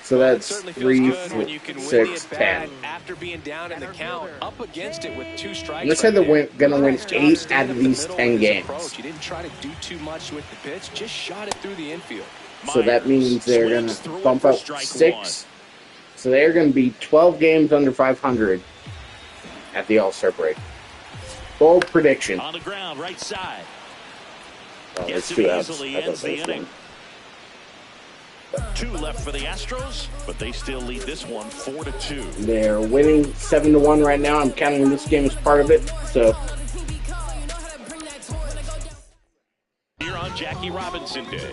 So Well, it that's certainly feels 3, good when you can win 6, the at-bat 10. after being down in the count, up against it with 2 strikes. I'm going to say they're going to win Nice job 8 staying out of up the these middle 10 with his games. approach. You didn't try to do too much with the pitch, just shot it through the infield. So that means they're going Swings to through it bump for up strike 6. So they're going to be 12 games under 500 at the All-Star break. Bold prediction. On the ground, right side. Oh, Gets there's it 2 outs. easily, I thought ends the there was inning. 1. 2 left for the Astros, but they still lead this one 4-2. They're winning 7 to 1 right now. I'm counting this game as part of it. So Here on Jackie Robinson Day.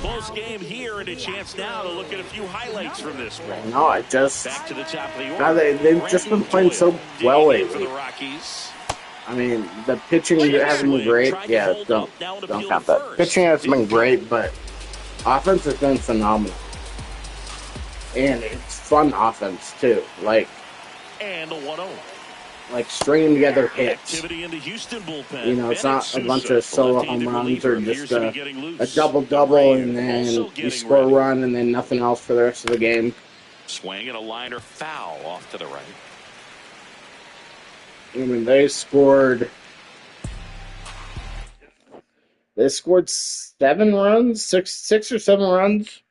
Close game here and a chance now to look at a few highlights from this one. no, I just Back to the top of the order. now they've just been playing so well Digging in for lately. the Rockies. I mean, the pitching hasn't been great. Yeah, don't count that. Pitching hasn't been great, but offense has been phenomenal, and it's fun offense too. And a 1-0. Like stringing together hits. Activity in the Houston bullpen. You know, it's not a Bennett bunch Sousa, of solo left-handed home runs reliever, or just appears to be getting a loose. double-double, Ray and then also you getting score a ready. run, and then nothing else for the rest of the game. Swing and a liner foul off to the right. I mean, they scored 7 runs, six or 7 runs.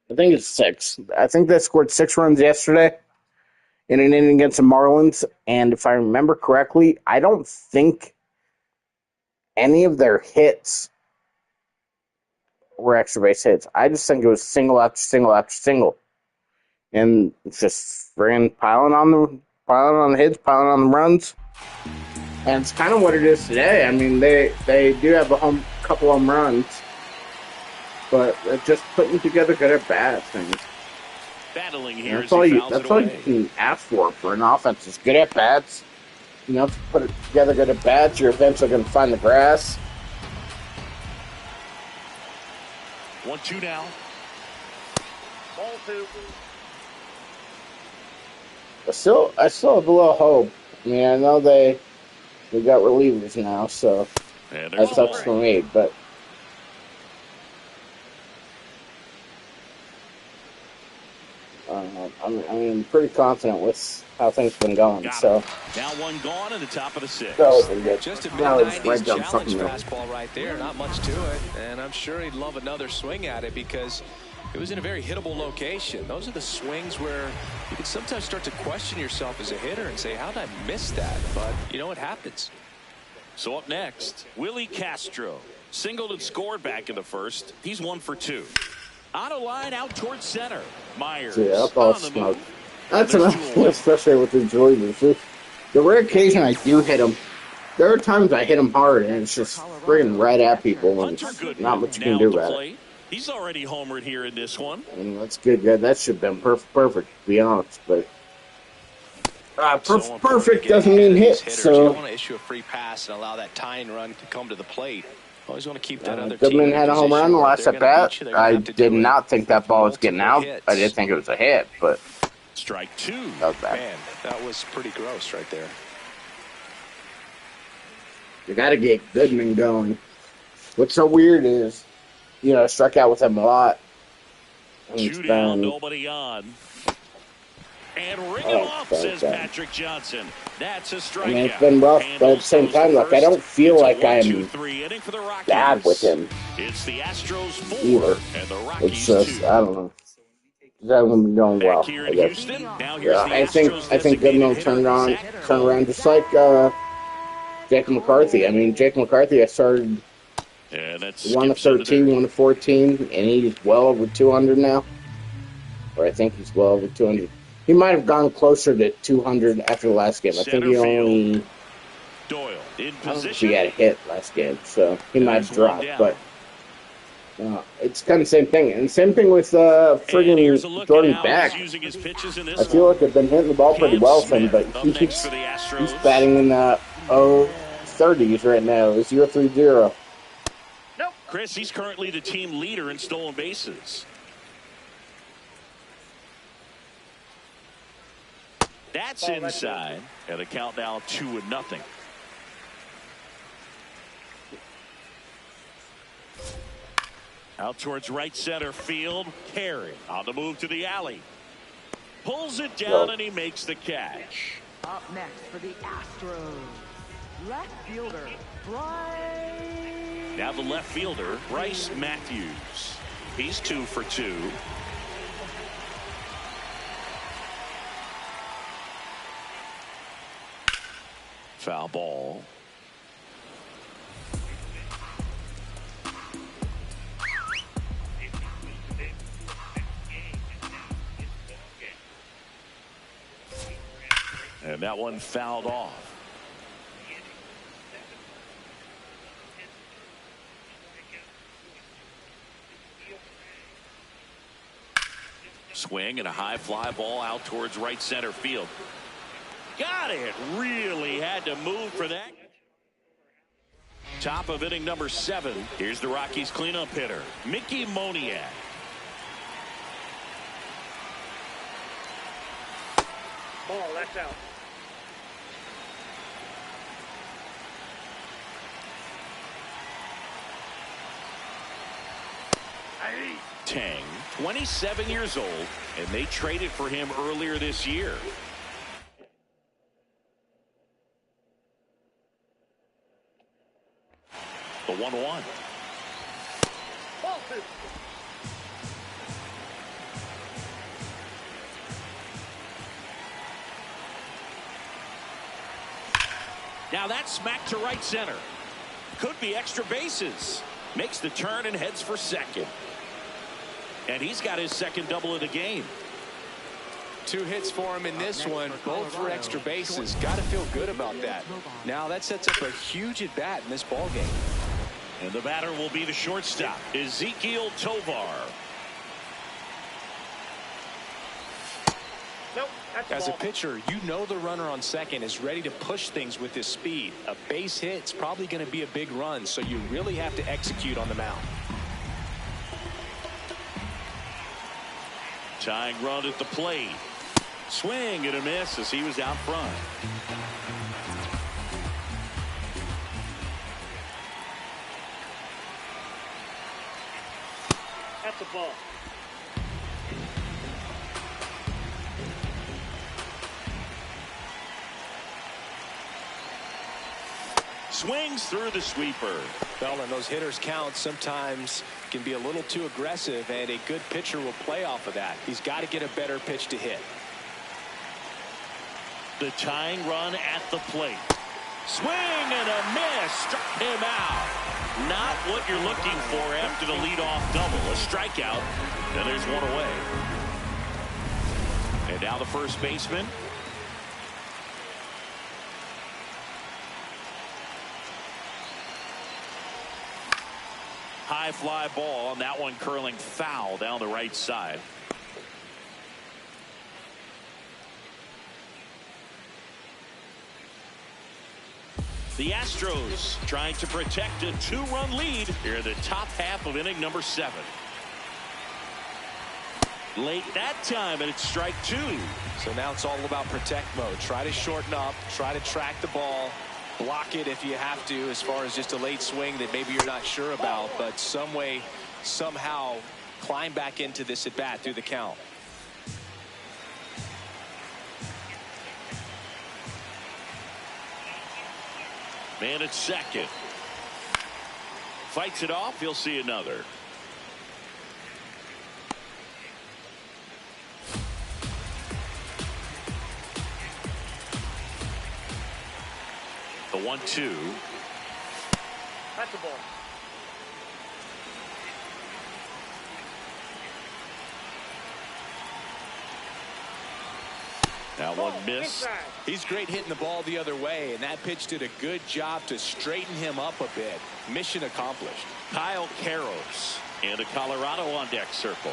I think it's 6. I think they scored 6 runs yesterday in an inning against the Marlins. And if I remember correctly, I don't think any of their hits were extra base hits. I just think it was single after single after single. And it's just friggin' piling on the hits, piling on the runs. And it's kind of what it is today. I mean, they do have a couple home runs, but they're just putting together good at bats. And Battling here that's all you away. can ask for an offense. Is good at bats. You know, if you put it together good at bats, you're eventually going to find the grass. 1-2 now. Ball 2. I still have a little hope. I mean, I know they got relievers now, so And that sucks for me. But I'm pretty confident with how things have been going. So now 1 gone in the top of the 6th. that was pretty good. Just a That was mid-90s right down challenge fucking middle. fastball right there. Not much to it. And I'm sure he'd love another swing at it because it was in a very hittable location. Those are the swings where you can sometimes start to question yourself as a hitter and say, how did I miss that? But, you know, it happens. So up next, Willie Castro. Singled and scored back in the first. He's 1 for 2. On a line out towards center. Myers Yeah, up all on the smoke. move. That's There's enough, 2-1. especially with the relievers. The rare occasion I do hit them, there are times I hit them hard, and it's just friggin' right at people, and Hunter Goodman not much you now can do at the about it. plate. He's already homered here in this one. And that's good. That should have been perfect, to be honest. But perfect doesn't mean hit. You So don't want to issue a free pass and allow that tying run to come to the plate. Always want to keep that other Goodman team in had a home position run the where last they're at gonna bat. beat you, they're gonna I have to did do it not think that ball was getting out. multiple I did hits. think it was a hit, but Strike 2. that was bad. Man, that was pretty gross right there. You got to get Goodman going. What's so weird is, you know, I struck out with him a lot. And it's 2 down, been, nobody on. And ring it off, says bad. Patrick Johnson. That's a strikeout. I mean, it's been rough, but at the same time, like, I don't feel like I'm bad with him It's the Astros 4 either. and the It's Rockies just, 2. I don't know. It hasn't been going well, Back here I in guess. Houston. Now here's Yeah, the I think Astros Goodman will designated hitter, turn around just like Jake McCarthy. I mean, Jake McCarthy, I started and that's 1 of 13, 1 of 14, and he's well over 200 now. Or I think he's well over 200. He might have gone closer to 200 after the last game. I think Center he field. only... Doyle in I don't think position. he had a hit last game, so he might have There's one dropped. down. But it's kind of the same thing. And same thing with And here's a friggin' look Jordan at how Beck. he's using his pitches in this I feel one. like they've been hitting the ball pretty Cam well for him, Smith but up next for the Astros. he's batting in the 30s right now. 0-3-0. Nope. Chris, he's currently the team leader in stolen bases. That's inside. And a count now 2-0. Out towards right center field. Carey on the move to the alley. Pulls it down and he makes the catch. Up next for the Astros, left fielder, Bryce. Now the left fielder, Bryce Matthews. He's 2 for 2. Foul ball. And that one fouled off. Swing and a high fly ball out towards right center field. Got it. Really had to move for that. Top of inning number 7. Here's the Rockies cleanup hitter, Mickey Moniak. Ball, that's out. Tang, 27 years old, and they traded for him earlier this year. The 1-1. Ball 2. Now that's smacked to right center. Could be extra bases. Makes the turn and heads for second. And he's got his second double of the game. 2 hits for him in this one, both for extra bases. Got to feel good about that. Now that sets up a huge at bat in this ball game. And the batter will be the shortstop, Ezekiel Tovar. Nope, that's As a ball. pitcher, you know the runner on second is ready to push things with his speed. A base hit's probably going to be a big run, so you really have to execute on the mound. Tying run at the plate. Swing and a miss as he was out front. That's a ball. Swings through the sweeper. Well, and those hitters count sometimes can be a little too aggressive, and a good pitcher will play off of that. He's got to get a better pitch to hit. The tying run at the plate. Swing and a miss. Struck him out. Not what you're looking for after the leadoff double. A strikeout. And there's one away. And now the first baseman. High fly ball, and that one curling foul down the right side. The Astros trying to protect a 2-run lead here in the top half of inning number 7. Late that time, and it's strike 2. So now it's all about protect mode. Try to shorten up, try to track the ball, block it if you have to, as far as just a late swing that maybe you're not sure about, but some way, somehow climb back into this at bat through the count. Man at second. Fights it off. He'll see another. The 1-2. That's a ball. Now one miss. Inside. He's great hitting the ball the other way, and that pitch did a good job to straighten him up a bit. Mission accomplished. Kyle Caros into Colorado on deck circle.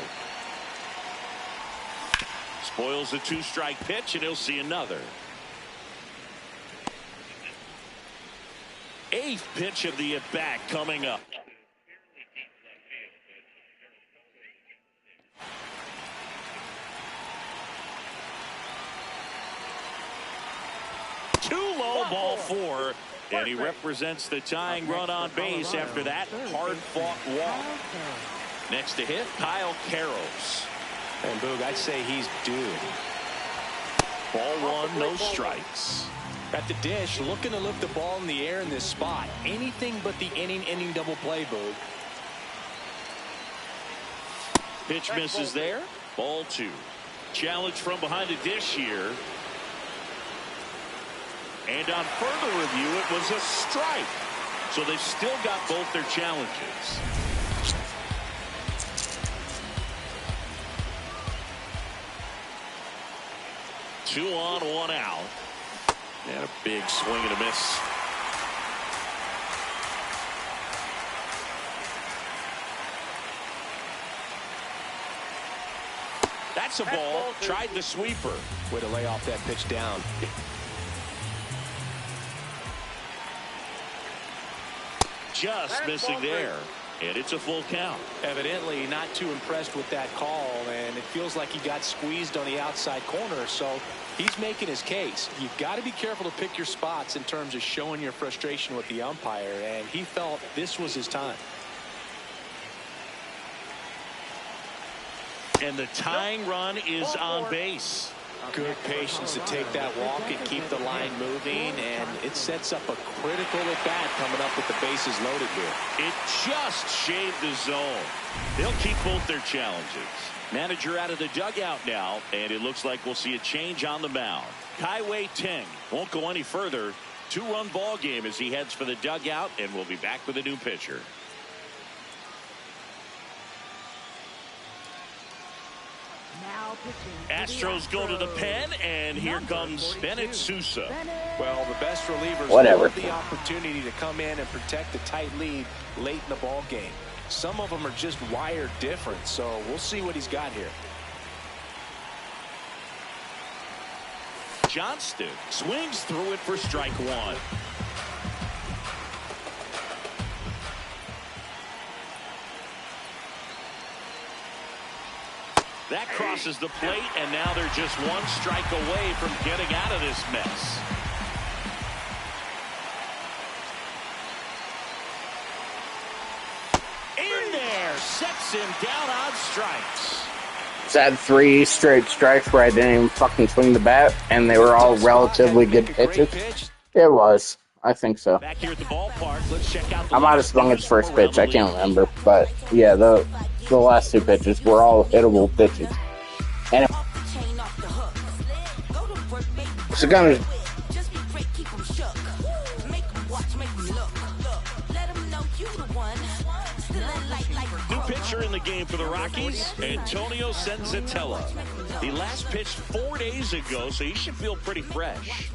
Spoils a 2-strike pitch, and he'll see another. 8th pitch of the at-bat coming up. Too low, ball 4, and he represents the tying run on base after that hard-fought walk. Next to hit, Kyle Caros. And Boog, I'd say he's due. Ball 1, no strikes. At the dish, looking to lift the ball in the air in this spot. Anything but the inning double play, Boog. Pitch misses there. Ball 2. Challenge from behind the dish here. And on further review, it was a strike. So they've still got both their challenges. Two on, 1 out. And a big swing and a miss. That's a ball. Tried the sweeper. Way to lay off that pitch down. Just missing there. And it's a full count. Evidently not too impressed with that call, and it feels like he got squeezed on the outside corner, so he's making his case. You've got to be careful to pick your spots in terms of showing your frustration with the umpire, and he felt this was his time. And the tying run is on base. Good patience to take that walk and keep the line moving, and it sets up a critical at bat coming up with the bases loaded here. It just shaved the zone. They'll keep both their challenges. Manager out of the dugout now, and it looks like we'll see a change on the mound. Kaiwei Teng won't go any further. 2-run ball game as he heads for the dugout, and we'll be back with a new pitcher. Astros go to the pen, and here comes Bennett Sousa. Well, the best relievers Whatever. have the opportunity to come in and protect the tight lead late in the ball game. Some of them are just wired different, so we'll see what he's got here. Johnston swings through it for strike 1. That crosses the plate, and now they're just 1 strike away from getting out of this mess. In there, sets him down on strikes. He's had 3 straight strikes where I didn't even fucking swing the bat, and they were all relatively good pitches. It was. I think so. Back here at the ballpark, let's check out the I might have swung its first pitch. I can't remember. But, yeah, the last 2 pitches were all hittable pitches. And Sugano. New pitcher in the game for the Rockies, Antonio Senzatella. He last pitched 4 days ago, so he should feel pretty fresh.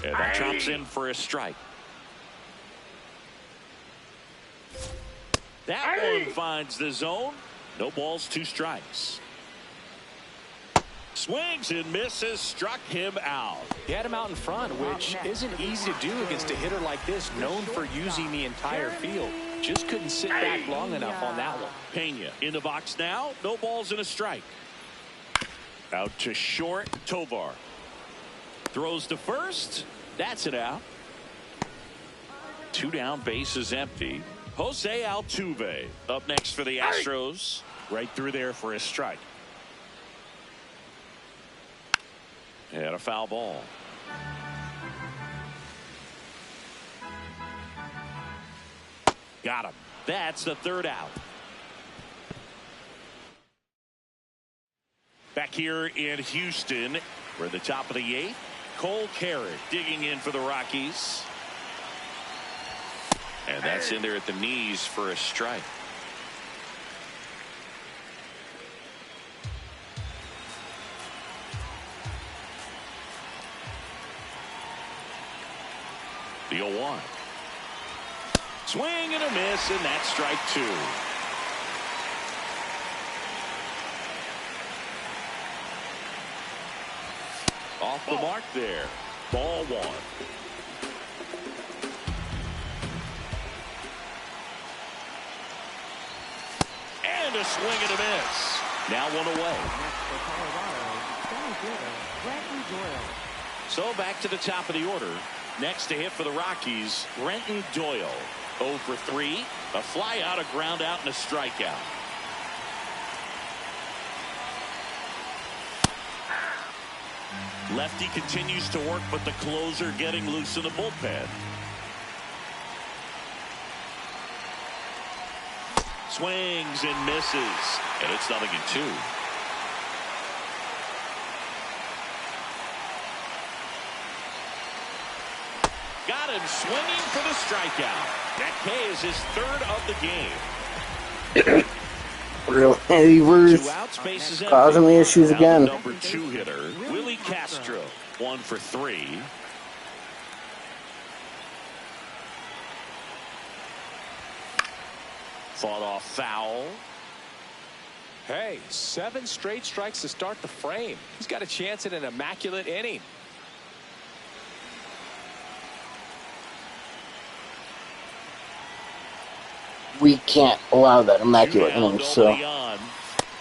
And that chops in for a strike. That one finds the zone. No balls, 2 strikes. Swings and misses, struck him out. He had him out in front, which isn't easy to do against a hitter like this, known for using the entire field. Just couldn't sit back long enough on that one. Pena in the box now. No balls and a strike. Out to short, Tovar. Throws to first. That's it out. 2 down, base is empty. Jose Altuve up next for the Astros. Right through there for a strike. And a foul ball. Got him. That's the 3rd out. Back here in Houston, we're at the top of the 8th. Cole Carrot digging in for the Rockies. And that's in there at the knees for a strike. The 0-1. Swing and a miss, and that's strike 2. Off the mark there. Ball 1. And a swing and a miss. Now 1 away. Next for Colorado, Brenton Doyle. So back to the top of the order. Next to hit for the Rockies, Brenton Doyle. 0 for 3. A fly out, a ground out, and a strikeout. Lefty continues to work, but the closer getting loose in the bullpen. Swings and misses, and it's 0-2. Got him swinging for the strikeout. That K is his 3rd of the game. Relievers 2 outs, bases empty. causing me issues Now again. the number 2 hitter, Willie Castro, 1 for 3. Fought off foul. Hey, 7 straight strikes to start the frame. He's got a chance at an immaculate inning. We can't allow that immaculate Two down, inning. So nobody on.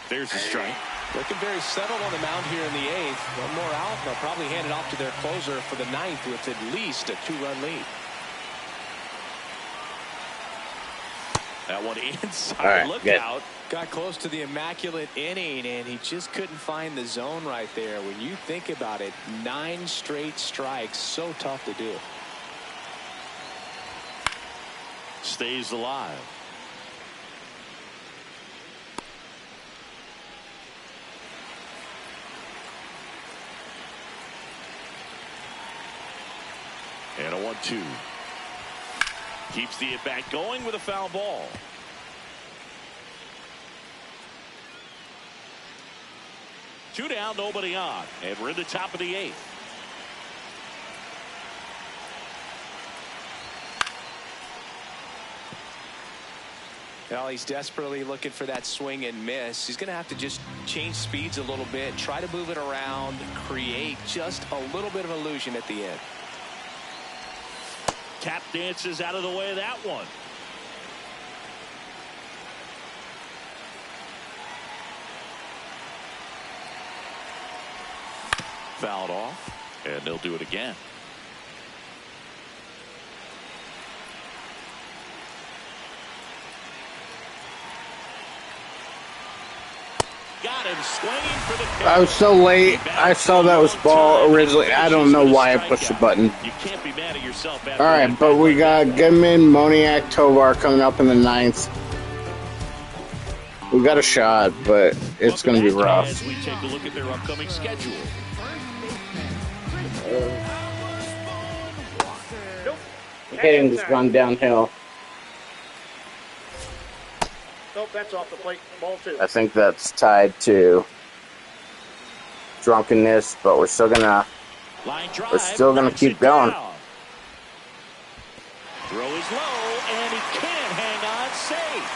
There's a strike. Looking very settled on the mound here in the 8th. One more out, and they'll probably hand it off to their closer for the 9th with at least a 2-run lead. That one inside. All right, Look good. out. Got close to the immaculate inning, and he just couldn't find the zone right there. When you think about it, 9 straight strikes, so tough to do. Stays alive. And a 1-2. Keeps the at-bat going with a foul ball. Two down, nobody on. And we're in the top of the 8th. Well, he's desperately looking for that swing and miss. He's going to have to just change speeds a little bit, try to move it around, create just a little bit of illusion at the end. Tap dances out of the way of that one. Fouled off, and they'll do it again. Got him swinging for the catch. I was so late. I saw that was ball originally. I don't know why I pushed the button. You can't be mad at yourself. All right, but we got Goodman, Moniak, Tovar coming up in the 9th. We got a shot, but it's going to be rough. As we take a look at their upcoming schedule. Hitting has gone downhill. Nope, that's off the plate. Ball 2. I think that's tied to drunkenness, but we're still gonna keep going. Down. Throw is low, and he can't hang on safe.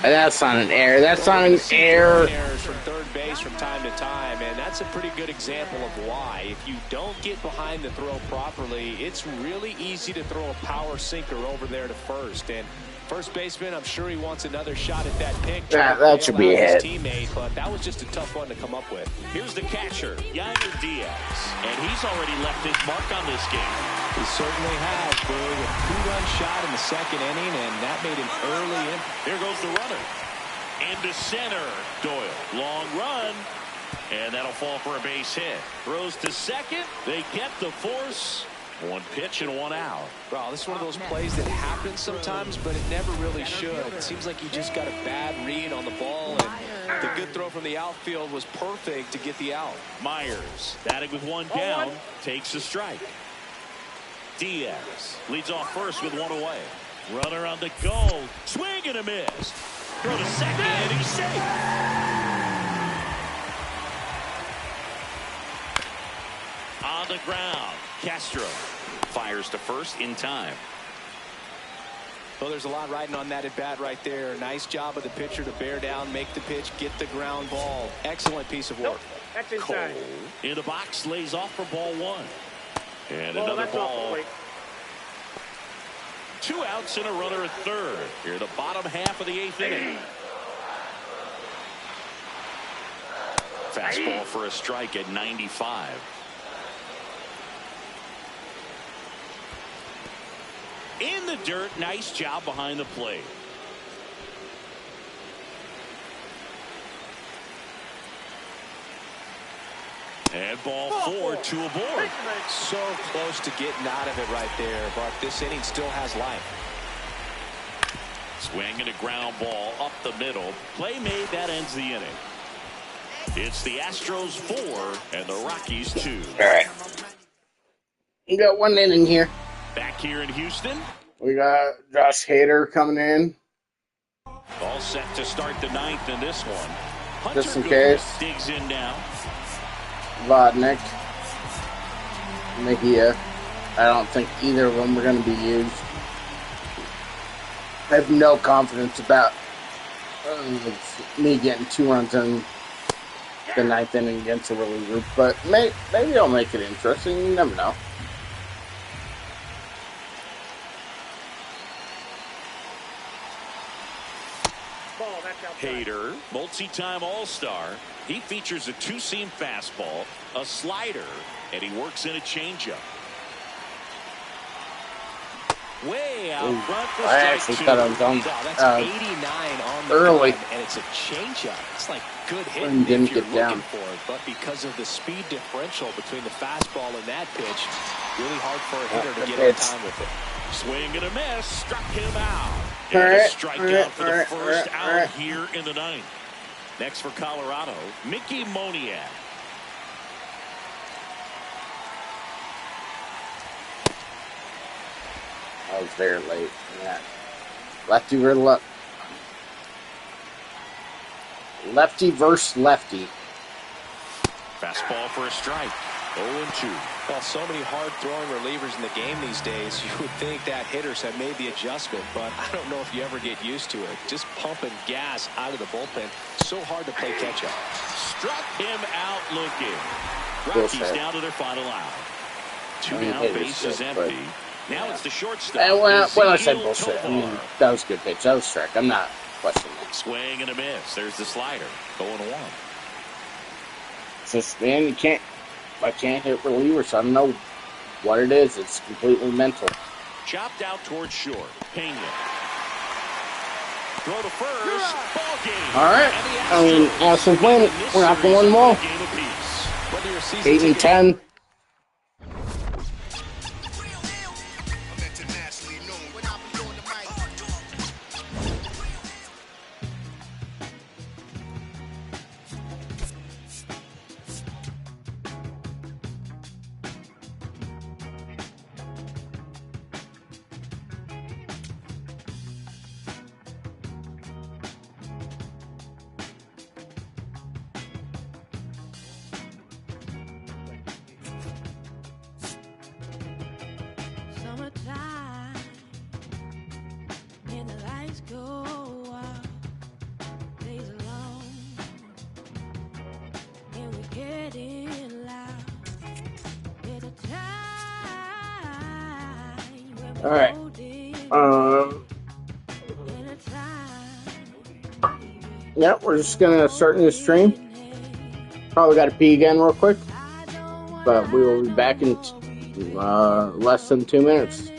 That's on an error. That's on an error. Errors from third base from time to time, and that's a pretty good example of why. If you don't get behind the throw properly, it's really easy to throw a power sinker over there to first. And first baseman, I'm sure he wants another shot at that pick. That should be a hit. Teammate, but that was just a tough one to come up with. Here's the catcher, Yainer Diaz, and he's already left his mark on this game. He certainly has, Boo. A 2-run shot in the 2nd inning, and that made him early in. Here goes the runner. Into center, Doyle. Long run, and that'll fall for a base hit. Throws to second. They get the force. 1 pitch and 1 out. Well, this is one of those plays that happens sometimes, but it never really should. It seems like he just got a bad read on the ball, and the good throw from the outfield was perfect to get the out. Myers, batting with 1 down, takes a strike. Diaz leads off first with 1 away. Runner on the go. Swing and a miss. Throw to second, and he's safe. On the ground. Castro fires to first in time. Well, there's a lot riding on that at bat right there. Nice job of the pitcher to bear down, make the pitch, get the ground ball. Excellent piece of work. That's inside. Cole in the box, lays off for ball one. And Ball, another that's off the ball. plate. 2 outs and a runner at third. Here the bottom half of the 8th inning. Fastball for a strike at 95. In the dirt, nice job behind the plate. And ball 4, 2 aboard. So close to getting out of it right there, but this inning still has life. Swing and a ground ball up the middle. Play made, that ends the inning. It's the Astros 4 and the Rockies 2. All right. We got 1 inning here. Back here in Houston. We got Josh Hader coming in. All set to start the 9th in this one. Just in Hunter case. digs in now. Vodnik. Mejia. I don't think either of them are going to be used. I have no confidence about me getting 2 runs in the 9th inning against a reliever, but maybe I'll make it interesting. You never know. Ball, that's outside. Hader, multi-time All-Star. He features a 2-seam fastball, a slider, and he works in a changeup. Way out front for I actually thought I was on That's 89 on the early. time, and it's a changeup. It's like good And hitting didn't if you're get down. looking for it, but because of the speed differential between the fastball and that pitch, really hard for a hitter to get on time with it. Swing and a miss, struck him out. All And a right, strikeout for the first all out right. here in the 9th. Next for Colorado, Mickey Moniak. I was there late. Yeah. Lefty versus lefty versus lefty. Fastball for a strike. 0-2. Well, so many hard-throwing relievers in the game these days, you would think that hitters have made the adjustment, but I don't know if you ever get used to it. Just pumping gas out of the bullpen, so hard to play catch-up. Struck him out looking. Yes, Rockies sir. down to their final out. 2 I mean, down, it is base is good, but- empty. Now it's the shortstop. And when I said Ezekiel bullshit, I mean, Tovar. that was a good pitch. That was strike. I'm not questioning it. Swing and a miss. There's the slider. 0-1. It's just, man, I can't hit relievers. I don't know what it is. It's completely mental. Chopped out towards short. Pena. Throw to first. Ball game. All right. I And mean, the Astros Astros win it. in this We're not series going are more. a game apiece. Whether you're a season 8 and ticket 10. Summertime, and the lights go out, days are long, and we're getting loud. There's a time when we're All right. holding, and a time, Yeah, we're just going to start a new stream. Probably got to pee again real quick. But we will be back in less than 2 minutes.